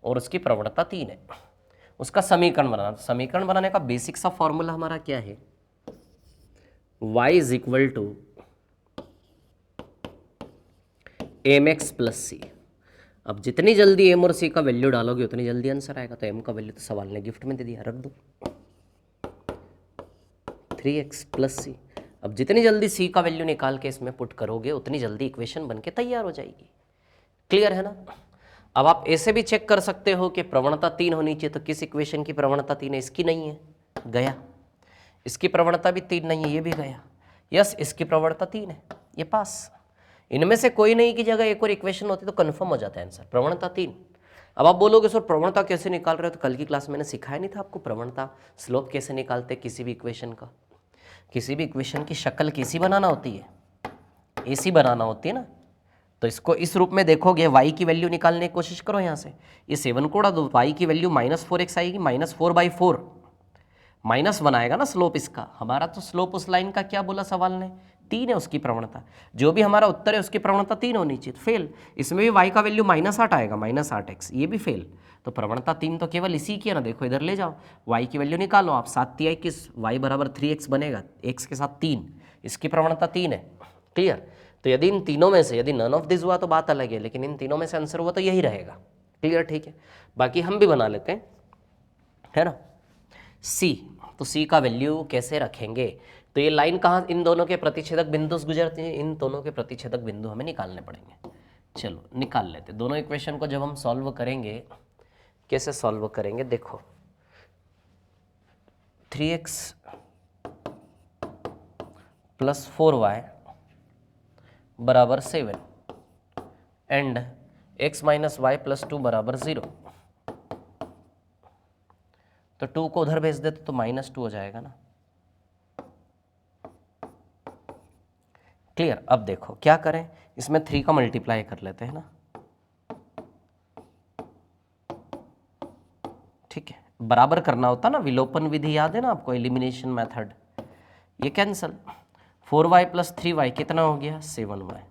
S1: और उसकी प्रवणता 3 है। उसका समीकरण बनाना, समीकरण बनाने का बेसिक सा फॉर्मूला हमारा क्या है, y = mx + c। अब जितनी जल्दी m और c का वैल्यू डालोगे उतनी जल्दी आंसर आएगा। तो m का वैल्यू तो सवाल ने गिफ्ट में दे दिया, रख दो 3x + c। अब जितनी जल्दी c का वैल्यू निकाल के इसमें पुट करोगे उतनी जल्दी इक्वेशन बन के तैयार हो जाएगी। क्लियर है ना। अब आप ऐसे भी चेक कर सकते हो कि प्रवणता 3 होनी चाहिए, तो किस इक्वेशन की प्रवणता 3 है, इसकी नहीं है, गया। इसकी प्रवणता भी 3 नहीं है, ये भी गया। यस, इसकी प्रवणता 3 है, ये पास। इनमें से कोई नहीं की जगह एक और इक्वेशन होती तो कंफर्म हो जाता है आंसर, प्रवणता 3। अब आप बोलोगे सर प्रवणता कैसे निकाल रहे हो, तो कल की क्लास में मैंने सिखाया नहीं था आपको प्रवणता स्लोप कैसे निकालते हैं किसी भी इक्वेशन का। किसी भी इक्वेशन की शक्ल कैसी बनाना होती है, ऐसी बनाना होती है ना। तो इसको इस रूप में देखोगे, y की वैल्यू निकालने की कोशिश करो यहाँ से, ये 7 को उड़ा दो, y की वैल्यू -4x आएगी, -4/4, -1 आएगा ना स्लोप इसका। हमारा तो स्लोप उस लाइन का क्या बोला सवाल ने, 3 है उसकी प्रवणता। जो भी हमारा उत्तर है उसकी प्रवणता 3 होनी चाहिए, फेल। इसमें भी y का वैल्यू -8 आएगा, -8x, ये भी फेल। तो प्रवणता 3 तो केवल इसी की है ना, देखो इधर ले जाओ, y की वैल्यू निकालो आप, 7×3 y बराबर 3x बनेगा, x के साथ 3, इसकी प्रवणता 3 है, क्लियर। तो यदि इन तीनों में से, यदि नन ऑफ दिस हुआ तो बात अलग है, लेकिन इन तीनों में से आंसर हुआ तो यही रहेगा, क्लियर, ठीक है। बाकी हम भी बना लेते हैं, है ना। सी, तो सी का वैल्यू कैसे रखेंगे, तो ये लाइन कहाँ, इन दोनों के प्रतिच्छेदक बिंदु से गुजरती है, इन दोनों के प्रतिच्छेदक बिंदु हमें निकालने पड़ेंगे। चलो निकाल लेते, दोनों इक्वेशन को जब हम सॉल्व करेंगे, कैसे सॉल्व करेंगे, देखो 3x + 4y बराबर 7 एंड x - y + 2 बराबर 0। तो 2 को उधर भेज देते तो -2 हो जाएगा ना, क्लियर। अब देखो क्या करें, इसमें 3 का मल्टीप्लाई कर लेते हैं ना, ठीक है। बराबर करना होता ना, विलोपन विधि याद है ना आपको, एलिमिनेशन मेथड। ये कैंसल, 4y + 3y कितना हो गया, 7y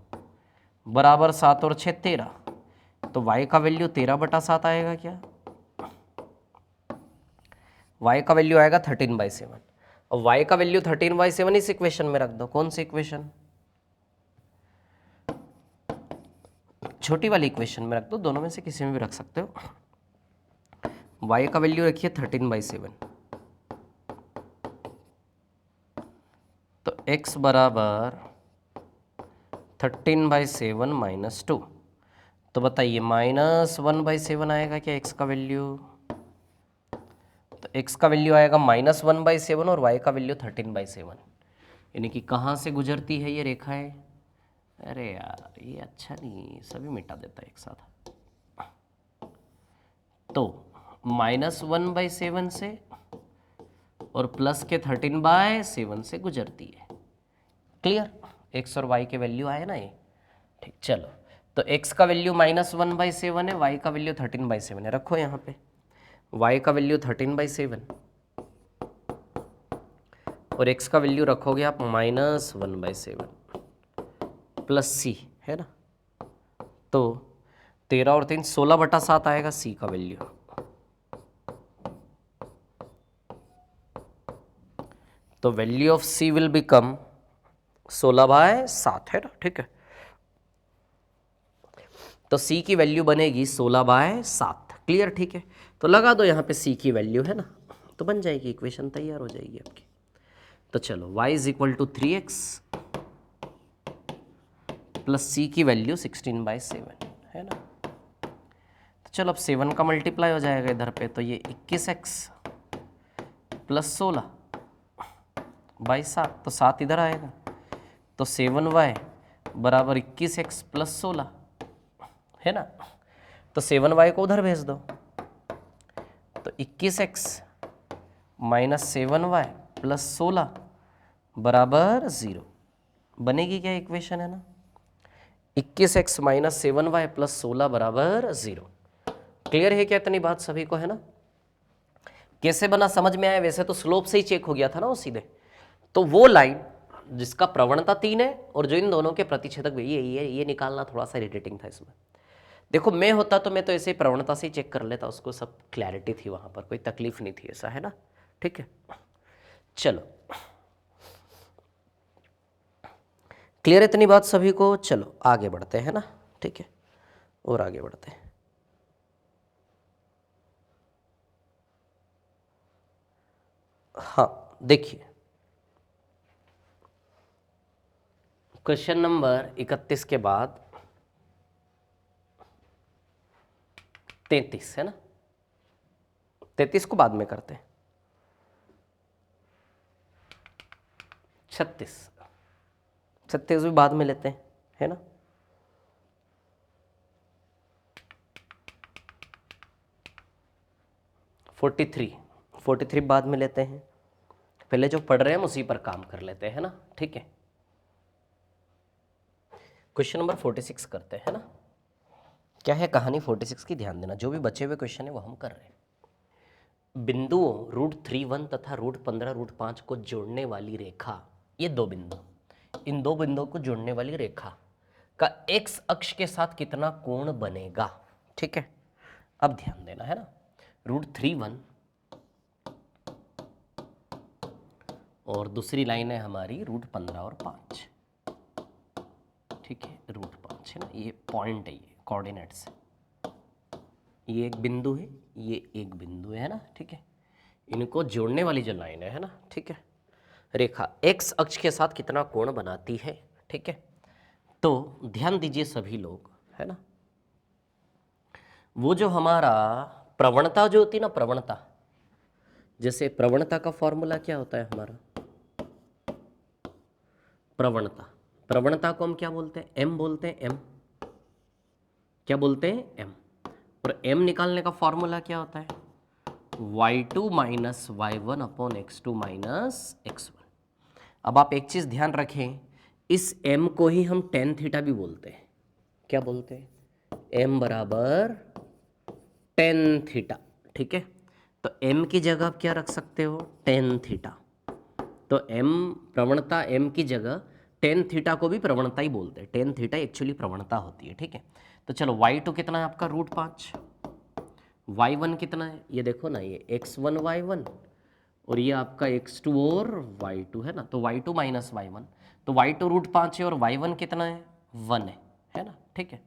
S1: बराबर 7 और 6 13। तो y का वैल्यू 13/7 आएगा क्या, y का वैल्यू आएगा 13/7। और y का वैल्यू 13/7 इस इक्वेशन में रख दो, कौन सी इक्वेशन, छोटी वाली इक्वेशन में रख दो, दोनों में से किसी में भी रख सकते हो। y का वैल्यू रखिए 13/7, तो x बराबर 13/7 - 2। तो बताइए -1/7 आएगा क्या x का वैल्यू, तो x का वैल्यू आएगा -1/7 और y का वैल्यू 13/7, यानी कि कहाँ से गुजरती है ये रेखाएं। अरे यार ये अच्छा नहीं, सभी मिटा देता है एक साथ। तो -1/7 से और प्लस के 13/7 से गुजरती है, क्लियर। x और y के वैल्यू आए ना ये, ठीक। चलो तो x का वैल्यू -1/7 है, y का वैल्यू 13/7 है, रखो यहाँ पे, y का वैल्यू 13/7 और x का वैल्यू रखोगे आप -1/7 प्लस c, है ना। तो 13 और 3 16/7 आएगा c का वैल्यू। तो value of c will become 16/7, है ना, ठीक है। तो c की वैल्यू बनेगी 16/7, क्लियर, ठीक है। तो लगा दो यहाँ पे c की वैल्यू, है ना, तो बन जाएगी इक्वेशन, तैयार हो जाएगी आपकी। तो चलो y = 3x प्लस c की वैल्यू 16/7, है ना। तो चलो अब 7 का मल्टीप्लाई हो जाएगा इधर पे, तो ये 21x + 16/7, तो 7 इधर आएगा, तो 7y बराबर 21x + 16, है ना। तो 7y को उधर भेज दो, तो 21x - 7y + 16 बराबर 0 बनेगी क्या इक्वेशन, है ना। 21x - 7y + 16 बराबर 0, क्लियर है क्या इतनी बात सभी को, है ना। कैसे बना समझ में आया, वैसे तो स्लोप से ही चेक हो गया था ना वो सीधे। तो वो लाइन जिसका प्रवणता 3 है और जो इन दोनों के प्रतिच्छेदक भी, ये निकालना थोड़ा सा इरिटेटिंग था इसमें। देखो मैं होता तो मैं तो ऐसे ही प्रवणता से ही चेक कर लेता, उसको सब क्लैरिटी थी वहाँ पर, कोई तकलीफ नहीं थी, ऐसा है ना, ठीक है। चलो क्लियर है इतनी बात सभी को, चलो आगे बढ़ते हैं ना, ठीक है, और आगे बढ़ते हैं। हाँ देखिए क्वेश्चन नंबर 31 के बाद 33 है ना, 33 को बाद में करते हैं, 36। 27 भी बाद में लेते हैं, है ना। फोर्टी थ्री बाद में लेते हैं, पहले जो पढ़ रहे हैं हम उसी पर काम कर लेते हैं ना, ठीक है। क्वेश्चन नंबर 46 करते हैं ना। क्या है कहानी 46 की, ध्यान देना, जो भी बचे हुए क्वेश्चन है वो हम कर रहे हैं। बिंदुओं √3 तथा √15 को जोड़ने वाली रेखा, ये दो बिंदु, इन दो बिंदुओं को जोड़ने वाली रेखा का एक्स अक्ष के साथ कितना कोण बनेगा, ठीक है। अब ध्यान देना है ना, √3 और दूसरी लाइन है हमारी √15 और 5, ठीक है। √5 है ना, ये पॉइंट है, ये कोऑर्डिनेट्स है, ये एक बिंदु है, ये एक बिंदु है ना, ठीक है। इनको जोड़ने वाली जो लाइन है ना, ठीक है, रेखा एक्स अक्ष के साथ कितना कोण बनाती है, ठीक है। तो ध्यान दीजिए सभी लोग, है ना, वो जो हमारा प्रवणता जो होती है ना, प्रवणता, जैसे प्रवणता का फॉर्मूला क्या होता है हमारा, प्रवणता को हम क्या बोलते हैं, एम बोलते हैं, एम क्या बोलते हैं, एम। और एम निकालने का फॉर्मूला क्या होता है, y2 minus y1 upon x2 minus x1। अब आप एक चीज ध्यान रखें, इस m को ही हम टेन थीटा भी बोलते हैं, क्या बोलते हैं, m बराबर टेन थीटा, ठीक है। तो m की जगह आप क्या रख सकते हो, टेन थीटा। तो m प्रवणता, m की जगह टेन थीटा को भी प्रवणता ही बोलते हैं, टेन थीटा एक्चुअली प्रवणता होती है, ठीक है। तो चलो y2 कितना है आपका √5, y1 कितना है, ये देखो ना, ये x1 y1 और ये आपका x2 और y2 है ना। तो y2 माइनस y1, तो y2 √5 है और y1 कितना है, 1 है ना, ठीक है।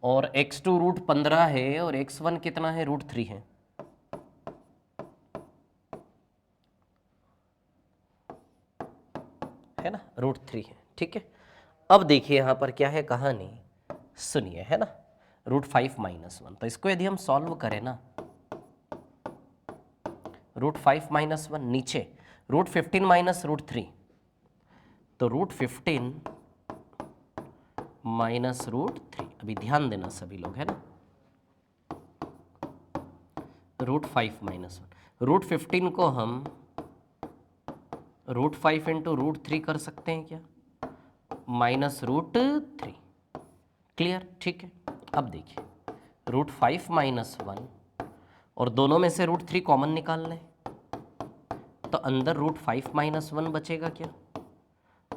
S1: और x2 √15 है और x1 कितना है, √3 है ना, √3 है, ठीक है। अब देखिए यहाँ पर क्या है कहानी, सुनिए, है ना, √5 माइनस 1, तो इसको यदि हम सॉल्व करें ना, √5 माइनस 1 नीचे, √15 माइनस √3, तो √15 माइनस √3, अभी ध्यान देना सभी लोग, है ना, √5 माइनस 1, √15 को हम √5 इंटू √3 कर सकते हैं क्या, माइनस √3, क्लियर, ठीक है। अब देखिए √5 माइनस 1 और दोनों में से √3 कॉमन निकाल लें, तो अंदर √5 माइनस 1 बचेगा क्या।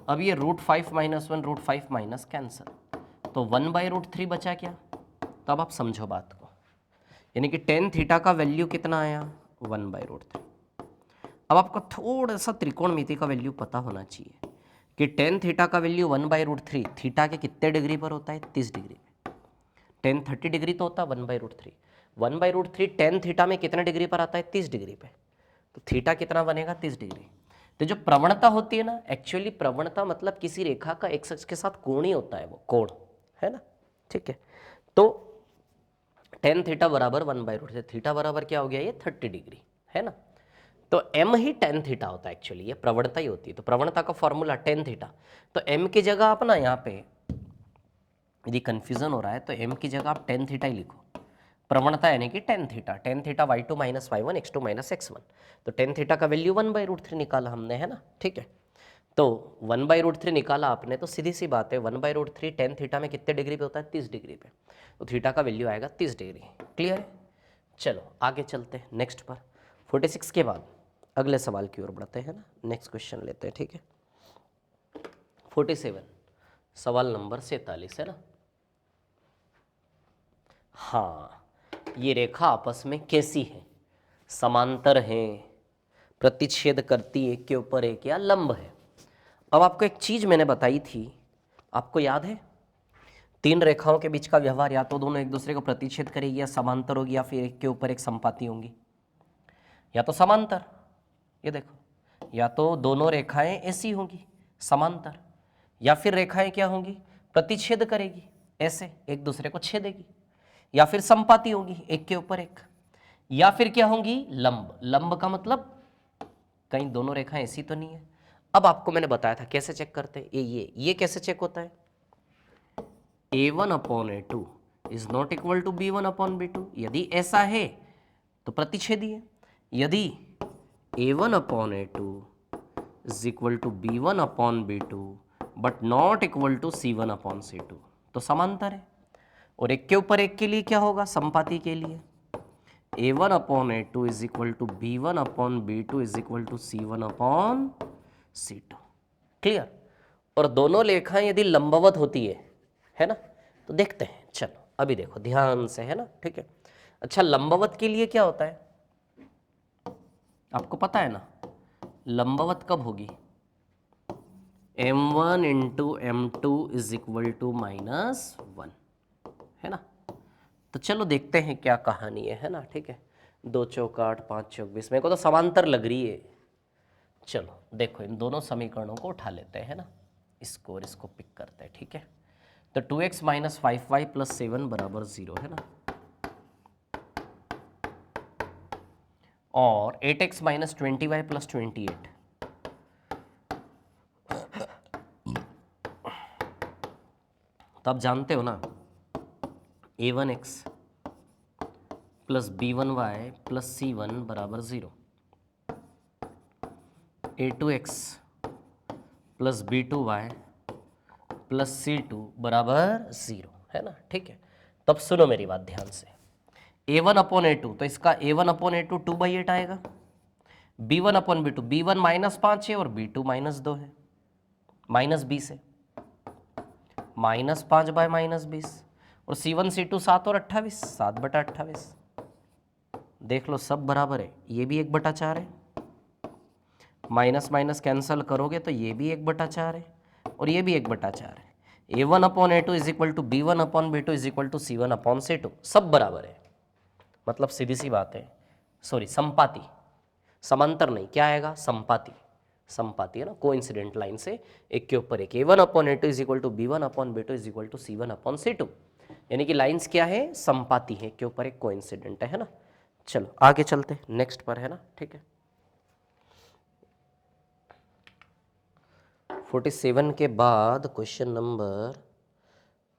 S1: अब ये √5 माइनस 1 √5 माइनस कैंसल, तो 1/√3 बचा क्या। तो अब आप समझो बात को, यानी कि टेन थीटा का वैल्यू कितना आया, 1/√3। अब आपको थोड़ा सा त्रिकोणमिति का वैल्यू पता होना चाहिए कि टेन थीटा का वैल्यू 1/√3 थीटा के कितने डिग्री पर होता है, 30 डिग्री पे। टेन 30 डिग्री तो होता है 1/√3, 1/√3 टेन थीटा में कितने डिग्री पर आता है, 30 डिग्री पे। तो थीटा कितना बनेगा, 30 डिग्री। तो जो प्रवणता होती है ना, एक्चुअली प्रवणता मतलब किसी रेखा का एक्स अक्ष के साथ कोण ही होता है, वो कोण, है ना, ठीक है। तो टेन थीटा बराबर 1/√3, थीटा बराबर क्या हो गया, ये 30 डिग्री, है ना। तो m ही टेन थीटा होता है, एक्चुअली ये प्रवणता ही होती है। तो प्रवणता का फॉर्मूला टेन थीटा, तो m की जगह आप ना यहाँ पे यदि कंफ्यूजन हो रहा है तो m की जगह आप टेन थीटा ही लिखो, प्रवणता यानी कि tan theta y2 minus y1 x2 minus x1। तो टेन थीटा का वैल्यू 1/√3 निकाला हमने, है ना, ठीक है। तो 1/√3 निकाला आपने, तो सीधी सी बात है 1/√3 टेन थीटा में कितने डिग्री पे होता है, 30 डिग्री पे। तो थीटा का वैल्यू आएगा 30 डिग्री, क्लियर है। चलो आगे चलते हैं नेक्स्ट पर, 46 के बाद अगले सवाल की ओर बढ़ते हैं ना, नेक्स्ट क्वेश्चन लेते हैं, ठीक है। 47 सवाल नंबर 47 है ना। हाँ, ये रेखा आपस में कैसी है, समांतर है, प्रतिच्छेद करती है एक के ऊपर एक, या लंब है। अब आपको एक चीज मैंने बताई थी, आपको याद है, तीन रेखाओं के बीच का व्यवहार या तो दोनों एक दूसरे को प्रतिच्छेद करेगी, या समांतर होगी, या फिर एक के ऊपर एक संपाती होंगी, या तो समांतर, ये देखो, या तो दोनों रेखाएं ऐसी होंगी समांतर, या फिर रेखाएं क्या होंगी, प्रतिच्छेद करेगी, ऐसे एक दूसरे को छेदेगी, या फिर संपाती होगी एक के ऊपर एक, या फिर क्या होंगी, लंब। लंब का मतलब कहीं दोनों रेखाएं ऐसी तो नहीं है, अब आपको मैंने बताया था कैसे चेक करते हैं, ये कैसे चेक होता है, A1 upon A2 is not equal to B1 upon B2। यदि ऐसा है तो प्रतिच्छेदी है, यदि A1 upon A2 is equal to B1 upon B2 but not equal to C1 upon C2 तो समांतर है। और एक के ऊपर एक के लिए क्या होगा, समपाती के लिए A1 upon A2 is equal to B1 upon B2 is equal to C1 upon C2। Clear. और दोनों रेखाएं यदि लंबवत होती है ना, तो देखते हैं, चलो अभी देखो ध्यान से, है ना, ठीक है। अच्छा, लंबवत के लिए क्या होता है आपको पता है ना, लंबवत कब होगी, M1 into M2 is equal to -1, है ना। तो चलो देखते हैं क्या कहानी है ना, ठीक है। 2 चौक 8, 5 चौक 20, मेरे को तो समांतर लग रही है। चलो देखो इन दोनों समीकरणों को उठा लेते हैं ना, इसको और इसको पिक करते हैं, ठीक है। तो 2x माइनस 5y प्लस 7 बराबर 0, है ना, और 8x माइनस 20y प्लस 28। तो आप जानते हो ना, a1x plus b1y plus c1 बराबर 0, a2x plus b2y plus c2 बराबर 0, है ना, ठीक है। तब सुनो मेरी बात ध्यान से, a1 अपॉन a2, तो इसका a1 अपॉन a2 2/8 आएगा, b1 अपॉन b2, b1 -5 है और b2 -2 है, -20 है, -5 बाय -20, और c1 c2 7 और 28, 7/28। देख लो सब बराबर है, ये भी 1/4 है, माइनस माइनस कैंसल करोगे तो ये भी 1/4 है और ये भी 1/4 है। a1 upon a2 is equal to b1 upon b2 is equal to c1 upon c2, सब बराबर है। मतलब सीधी सी बात है, सॉरी संपाती, समांतर नहीं, क्या आएगा, संपाती, संपाती है ना, कोइंसिडेंट लाइन से एक के ऊपर एक, a1 upon a2 is equal to b1 upon b2 is equal to c1 upon c2, यानी कि लाइंस क्या है, संपाती है, के ऊपर एक कोइंसिडेंट है ना। चलो आगे चलते नेक्स्ट पर, है ना, ठीक है। 47 के बाद क्वेश्चन नंबर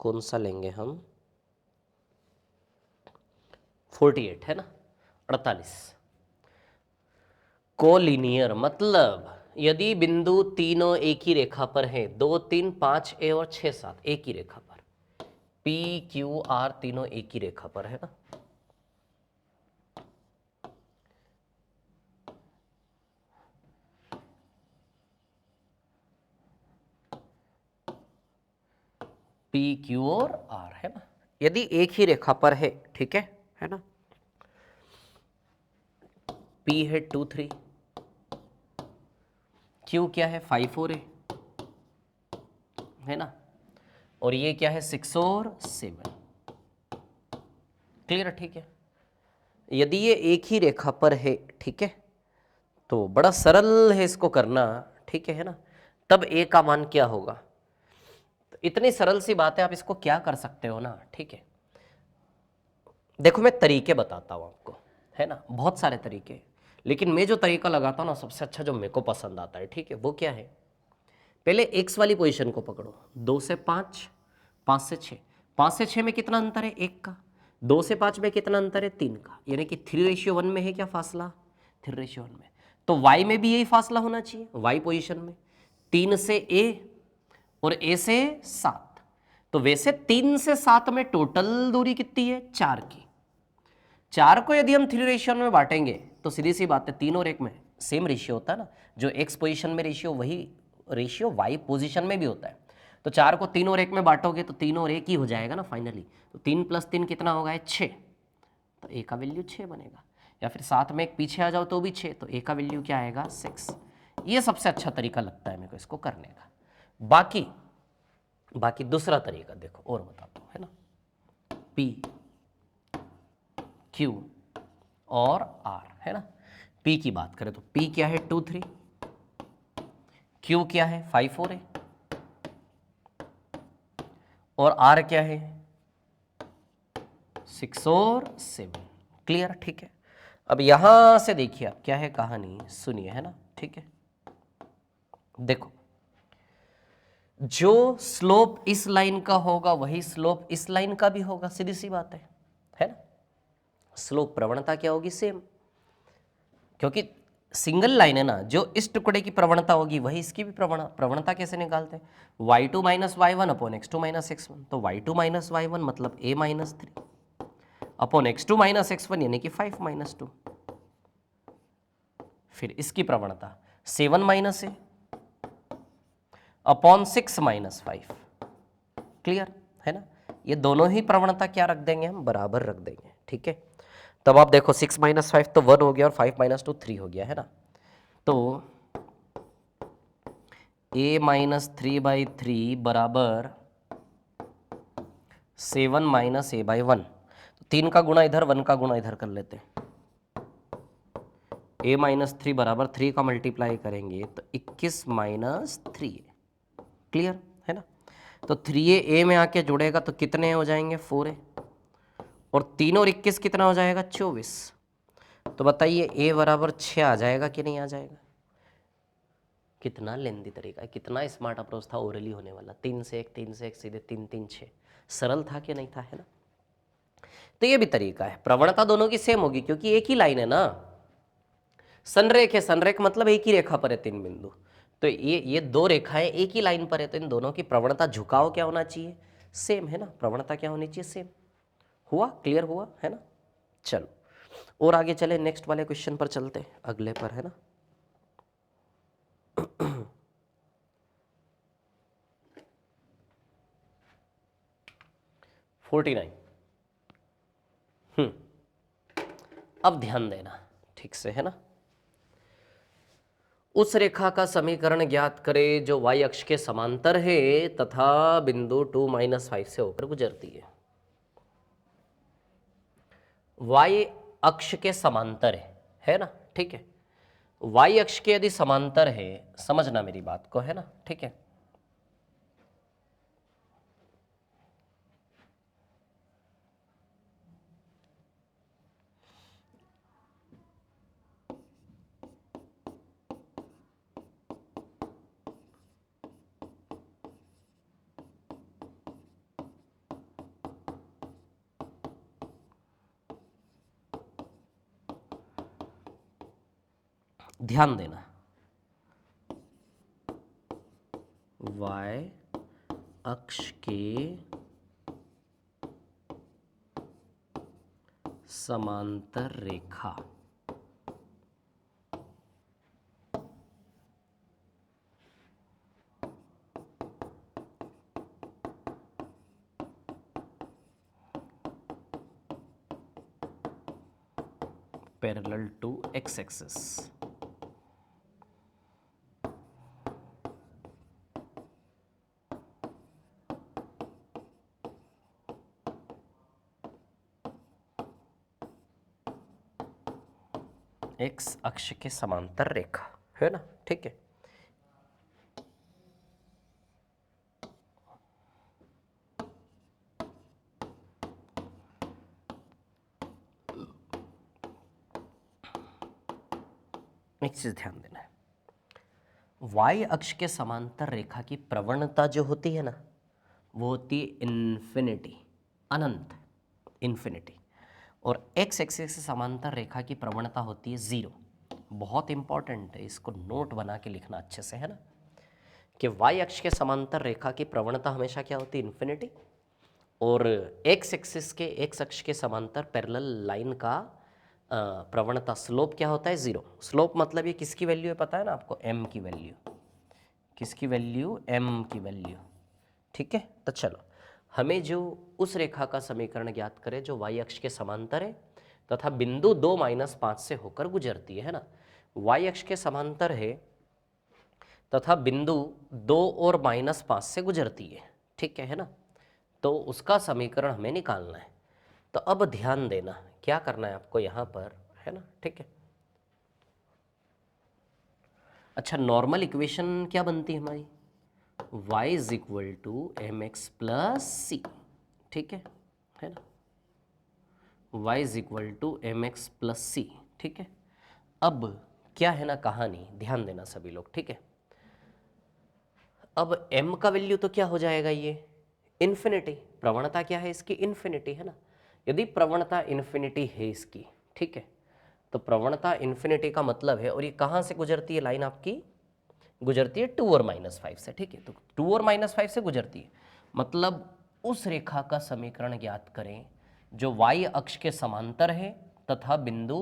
S1: कौन सा लेंगे हम, 48, है ना, 48। कोलिनियर मतलब यदि बिंदु तीनों एक ही रेखा पर हैं, 2, 3, 5 ए और 6, 7 एक ही रेखा पर, P, Q, R तीनों एक ही रेखा पर, है ना। P, Q और R, है ना, यदि एक ही रेखा पर है, ठीक है ना। P है 2, 3, Q क्या है 5, 4 है ना, और ये क्या है 6 और 7, क्लियर, ठीक है। यदि ये एक ही रेखा पर है, ठीक है, तो बड़ा सरल है इसको करना, ठीक है ना। तब ए का मान क्या होगा, तो इतनी सरल सी बात है, आप इसको क्या कर सकते हो ना, ठीक है। देखो मैं तरीके बताता हूँ आपको, है ना, बहुत सारे तरीके, लेकिन मैं जो तरीका लगाता हूँ ना, सबसे अच्छा जो मेरे को पसंद आता है, ठीक है, वो क्या है, पहले एक्स वाली पोजीशन को पकड़ो, 2 से 5, 5 से 6, 5 से 6 में कितना अंतर है, 1 का, 2 से 5 में कितना अंतर है, 3 का, यानी कि 3:1 में है क्या फासला, 3:1 में। तो y में भी यही फासला होना चाहिए, y पोजीशन में 3 से a और a से 7, तो वैसे 3 से 7 में टोटल दूरी कितनी है, 4 की। 4 को यदि हम 3:1 में बांटेंगे तो सीधी सी बात है, 3 और 1 में सेम रेशियो होता है ना, जो x पोजीशन में रेशियो वही रेशियो y पोजीशन में भी होता है। तो 4 को 3 और 1 में बांटोगे तो 3 और 1 ही हो जाएगा ना फाइनली, तो 3 + 3 कितना होगा, 6, तो a का वैल्यू 6 बनेगा। या फिर 7 में एक पीछे आ जाओ तो भी 6, तो a का वैल्यू क्या आएगा, 6। ये सबसे अच्छा तरीका लगता है मेरे को इसको करने का। बाकी दूसरा तरीका देखो और बताता हूँ, है ना, P, Q और R, है ना। P की बात करें तो P क्या है 2, 3, Q क्या है 5, 4 है, और R क्या है 6 और 7, क्लियर, ठीक है। अब यहां से देखिए आप क्या है कहानी, सुनिए, है ना, ठीक है। देखो, जो स्लोप इस लाइन का होगा वही स्लोप इस लाइन का भी होगा, सीधी सी बात है ना। स्लोप प्रवणता क्या होगी, सेम, क्योंकि सिंगल लाइन है ना। जो इस टुकड़े की प्रवणता होगी वही इसकी भी प्रवणता कैसे निकालते हैं, y2 minus y one upon x2 minus x1। तो y2 माइनस वाई वन मतलब a minus 3 upon x2 minus x1 यानी कि 5 माइनस 2। फिर इसकी प्रवणता 7 माइनस ए अपॉन 6 माइनस 5। क्लियर है ना। ये दोनों ही प्रवणता क्या रख देंगे, हम बराबर रख देंगे, ठीक है। तब आप देखो 6 माइनस 5 तो 1 हो गया और 5 माइनस 2 3 हो गया, है ना। तो a माइनस 3/3 बराबर 7 माइनस a बाई 1। तो 3 का गुणा इधर, 1 का गुणा इधर कर लेते हैं। a माइनस 3 बराबर 3 का मल्टीप्लाई करेंगे तो 21 माइनस 3। क्लियर है ना। तो 3a a में आके जुड़ेगा तो कितने हो जाएंगे, 4a, और 3 और 21 कितना हो जाएगा, 24। तो बताइए a बराबर 6 आ जाएगा कि नहीं आ जाएगा। कितना लेंदी तरीका है, कितना स्मार्ट अप्रोच था ओरली होने वाला। 3 से 1 3 से 1 सीधे 3 3 6। सरल था कि नहीं था, है ना। तो ये भी तरीका है। प्रवणता दोनों की सेम होगी क्योंकि एक ही लाइन है ना, संरेख है। संरेख मतलब एक ही रेखा पर है 3 बिंदु। तो ये 2 रेखाएं एक ही लाइन पर है, तो इन दोनों की प्रवणता झुकाव क्या होना चाहिए, सेम, है ना। प्रवणता क्या होनी चाहिए, सेम। हुआ, क्लियर हुआ, है ना। चलो और आगे चले, नेक्स्ट वाले क्वेश्चन पर चलते हैं, अगले पर, है ना। अब ध्यान देना ठीक से, है ना। उस रेखा का समीकरण ज्ञात करें जो y अक्ष के समांतर है तथा बिंदु 2 माइनस 5 से होकर गुजरती है। y अक्ष के समांतर है ना, ठीक है। y अक्ष के यदि समांतर है, समझना मेरी बात को, है ना, ठीक है। ध्यान देना, y अक्ष के समांतर रेखा parallel to x axis x अक्ष के समांतर रेखा, है ना, ठीक है। एक चीज ध्यान देना है, y अक्ष के समांतर रेखा की प्रवणता जो होती है ना, वो होती है इन्फिनिटी, अनंत, इन्फिनिटी। और x एक्सिस से समांतर रेखा की प्रवणता होती है 0। बहुत इंपॉर्टेंट है, इसको नोट बना के लिखना अच्छे से, है ना, कि y अक्ष के समांतर रेखा की प्रवणता हमेशा क्या होती है, इन्फिनिटी। और x एक्सिस के, x अक्ष के समांतर पैरेलल लाइन का प्रवणता, स्लोप क्या होता है, 0। स्लोप मतलब ये किसकी वैल्यू है पता है ना आपको, m की वैल्यू। किसकी वैल्यू, m की वैल्यू, ठीक है। तो चलो, हमें जो उस रेखा का समीकरण ज्ञात करें जो y अक्ष के समांतर है तथा बिंदु 2 माइनस 5 से होकर गुजरती है ना। y अक्ष के समांतर है तथा बिंदु 2 और माइनस 5 से गुजरती है, ठीक है ना। तो उसका समीकरण हमें निकालना है। तो अब ध्यान देना, क्या करना है आपको यहाँ पर, है ना, ठीक है। अच्छा, नॉर्मल इक्वेशन क्या बनती है हमारी, y is equal to M X plus C, ठीक है ना। y is equal to M X plus C, ठीक है। अब क्या है ना कहानी, ध्यान देना सभी लोग, ठीक है। अब m का वैल्यू तो क्या हो जाएगा, ये इन्फिनिटी। प्रवणता क्या है इसकी, इन्फिनिटी है ना। यदि प्रवणता इन्फिनिटी है इसकी, ठीक है, तो प्रवणता इन्फिनिटी का मतलब है, और ये कहाँ से गुजरती है लाइन आपकी, गुजरती है 2 और -5 से, ठीक है। तो 2 और -5 से गुजरती है, मतलब उस रेखा का समीकरण ज्ञात करें जो y अक्ष के समांतर है तथा बिंदु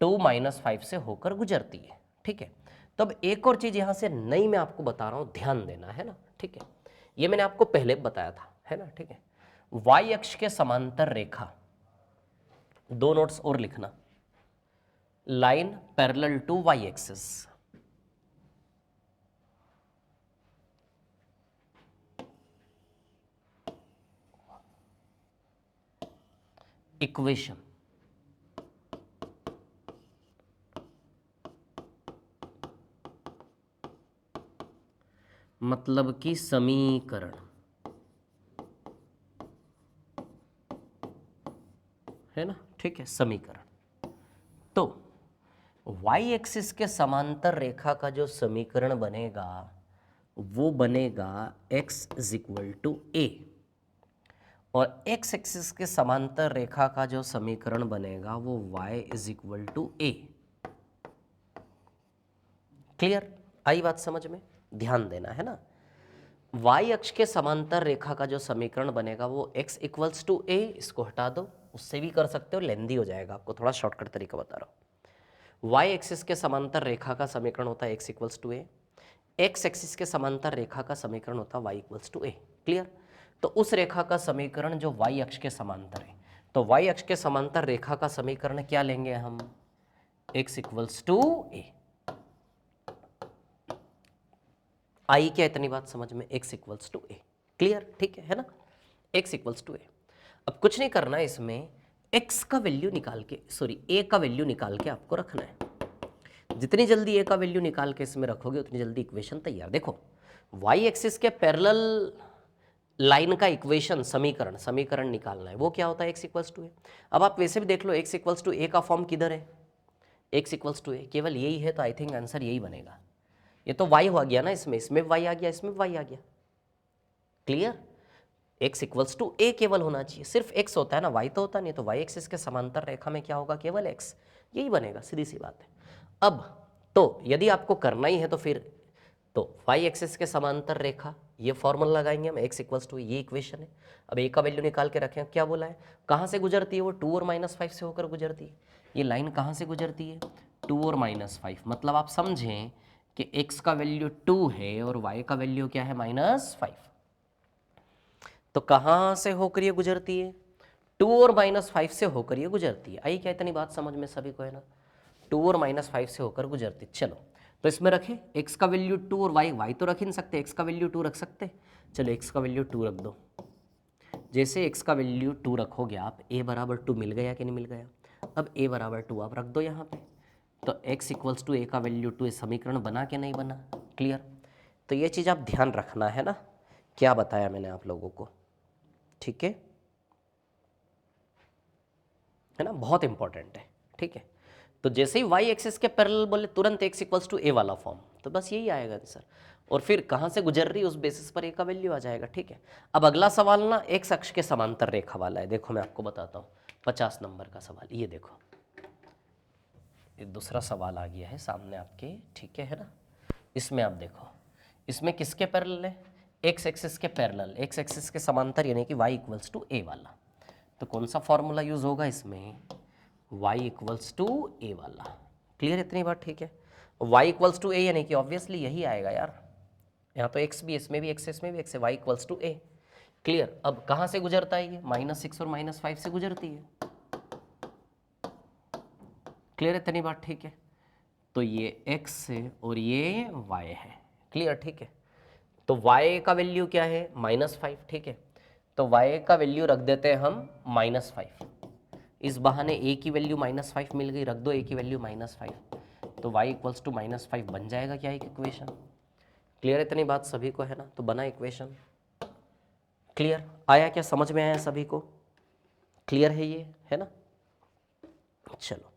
S1: 2 -5 से होकर गुजरती है, ठीक है। तब एक और चीज यहां से नई मैं आपको बता रहा हूं, ध्यान देना है ना, ठीक है। ये मैंने आपको पहले बताया था, है ना, ठीक है। y अक्ष के समांतर रेखा, 2 नोट्स और लिखना, line parallel to y axis, equation, मतलब कि समीकरण, है ना, ठीक है, समीकरण। तो y एक्सिस के समांतर रेखा का जो समीकरण बनेगा वो बनेगा x = a, और x एक्सिस के समांतर रेखा का जो समीकरण बनेगा वो y = a। क्लियर, आई बात समझ में, ध्यान देना है ना। y अक्ष के समांतर रेखा का जो समीकरण बनेगा वो x = a, इसको हटा दो, उससे भी कर सकते हो, लेंदी हो जाएगा, आपको थोड़ा शॉर्टकट तरीका बता रहा हूँ। y एक्सिस के समांतर रेखा का समीकरण होता है x = a, x एक्सिस के समांतर रेखा का समीकरण होता है y = a। क्लियर, तो उस रेखा का समीकरण जो y अक्ष के समांतर है, तो y अक्ष के समांतर रेखा का समीकरण क्या लेंगे हम, x = a। आई क्या इतनी बात समझ में, x = a। क्लियर, ठीक है ना, x = a। अब कुछ नहीं करना है इसमें, x का वैल्यू निकाल के, सॉरी a का वैल्यू निकाल के आपको रखना है। जितनी जल्दी a का वैल्यू निकाल के इसमें रखोगे उतनी जल्दी इक्वेशन तैयार। देखो y एक्सिस के पैरेलल लाइन का इक्वेशन, समीकरण निकालना है, वो क्या होता है, x = a। अब आप वैसे भी देख लो x = a का फॉर्म किधर है, x = a केवल यही है, तो आई थिंक आंसर यही बनेगा। ये तो y हो गया ना, इसमें y आ गया, इसमें y आ गया। क्लियर, x = a केवल होना चाहिए, सिर्फ x होता है ना, y तो होता नहीं, तो y एक्सिस के समांतर रेखा में क्या होगा, केवल x, यही बनेगा, सीधी सी बात है। अब तो यदि आपको करना ही है तो फिर तो y एक्सिस के समांतर रेखा, ये फॉर्मूला लगाएंगे हम, x = ये इक्वेशन है। अब a का वैल्यू निकाल के रखें, क्या बोला है, कहाँ से गुजरती है वो, 2 और -5 से होकर गुजरती है। ये लाइन कहाँ से गुजरती है, 2 और -5, मतलब आप समझें कि x का वैल्यू 2 है और y का वैल्यू क्या है, -5। तो कहाँ से होकर ये गुजरती है, 2 और -5 से होकर ये गुजरती है। आई क्या इतनी बात समझ में सभी को, है ना, 2 और -5 से होकर गुजरती। चलो तो इसमें रखें x का वैल्यू 2 और y तो रख ही नहीं सकते, x का वैल्यू 2 रख सकते, चलो x का वैल्यू 2 रख दो। जैसे x का वैल्यू 2 रखोगे आप, a = 2 मिल गया कि नहीं मिल गया, अब a = 2 आप रख दो यहाँ पे, तो x = a का वैल्यू 2, समीकरण बना कि नहीं बना। क्लियर, तो ये चीज़ आप ध्यान रखना है ना, क्या बताया मैंने आप लोगों को, ठीक है ना, बहुत इंपॉर्टेंट है, ठीक है। तो जैसे ही y एक्सिस के पैरेलल बोले तुरंत x = a वाला फॉर्म, तो बस यही आएगा आंसर, और फिर कहाँ से गुजर रही है उस बेसिस पर a का वैल्यू आ जाएगा, ठीक है। अब अगला सवाल ना x अक्ष के समांतर रेखा वाला है, देखो मैं आपको बताता हूँ, 50 नंबर का सवाल, ये देखो, ये दूसरा सवाल आ गया है सामने आपके, ठीक है ना। इसमें आप देखो, इसमें किसके पैरेलल है, x एक्सिस के पैरेलल, x एक्सिस के समांतर, यानी कि y = a वाला। तो कौन सा फॉर्मूला यूज होगा इसमें, y = a वाला। क्लियर इतनी बात, ठीक है। y = a यानी कि ऑब्वियसली यही आएगा यार, यहाँ तो x भी, इसमें भी x है, इसमें भी x है, y = a। क्लियर, अब कहाँ से गुजरता है ये, -6 और -5 से गुजरती है। क्लियर इतनी बात, ठीक है। तो ये x है और ये y है। क्लियर, ठीक है। तो y का वैल्यू क्या है, -5, ठीक है। तो y का वैल्यू रख देते हैं हम -5, इस बहाने a की वैल्यू -5 मिल गई, रख दो a की वैल्यू -5, तो y = -5 बन जाएगा क्या, एक इक्वेशन। क्लियर इतनी बात सभी को, है ना, तो बना इक्वेशन। क्लियर, आया क्या, समझ में आया सभी को, क्लियर है ये, है ना। चलो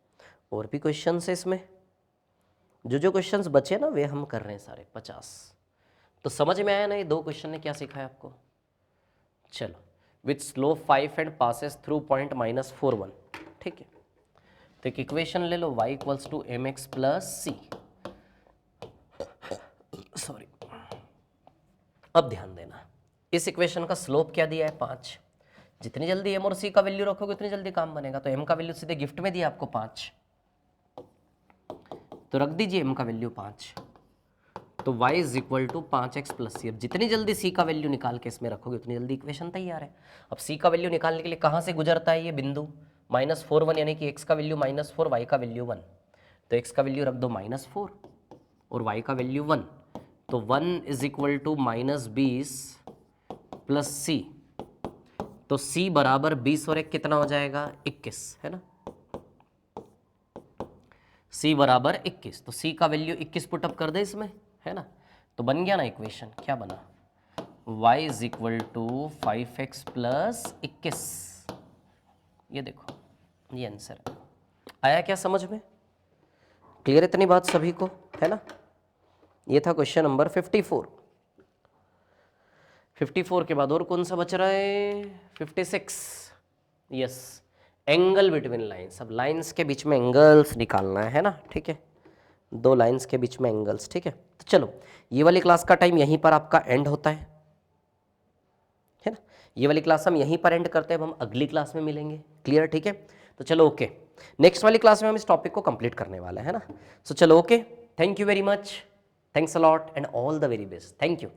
S1: और भी क्वेश्चंस है इसमें, जो क्वेश्चंस बचे ना वे हम कर रहे हैं सारे 50। तो समझ में आया ना ये दो क्वेश्चन ने क्या सिखाया आपको? चलो, with slope 5 and passes through point -4 1, ठीक है। तो एक इक्वेशन ले लो, y equals to mx plus c. Sorry, अब ध्यान देना, इस इक्वेशन का स्लोप क्या दिया है? 5। जितनी जल्दी m और c का वैल्यू रखोगे उतनी जल्दी काम बनेगा। तो m का वैल्यू सीधे गिफ्ट में दिया आपको 5, तो रख दीजिए m का वैल्यू 5। तो y is equal to 5x plus C. अब जितनी जल्दी c का वैल्यू निकाल के इसमें रखोगे उतनी जल्दी इक्वेशन तैयार है। अब c का वैल्यू निकालने के लिए कहाँ से गुजरता है ये बिंदु? -4 1, यानी कि x का वैल्यू -4, y का वैल्यू 1। तो x का वैल्यू रख दो -4 और y का वैल्यू 1। तो 1 इज इक्वल टू -20 प्लस सी। तो c बराबर 20 और 1 कितना हो जाएगा? 21, है ना। c बराबर 21, तो c का वैल्यू 21 पुटअप कर दे इसमें, है ना। तो बन गया ना इक्वेशन, क्या बना? y is equal to 5x plus 21। ये देखो, ये आंसर आया क्या समझ में? क्लियर इतनी बात सभी को, है ना। ये था क्वेश्चन नंबर 54। 54 के बाद और कौन सा बच रहा है? 56। Yes, angle between lines. अब लाइंस के बीच में एंगल्स निकालना है ना, ठीक है। दो लाइंस के बीच में एंगल्स, ठीक है। तो चलो, ये वाली क्लास का टाइम यहीं पर आपका एंड होता है ना। ये वाली क्लास हम यहीं पर एंड करते हैं, अब हम अगली क्लास में मिलेंगे। क्लियर, ठीक है। तो चलो ओके, नेक्स्ट वाली क्लास में हम इस टॉपिक को कंप्लीट करने वाले हैं ना। सो चलो okay, thank you very much, thanks a lot and all the very best, thank you.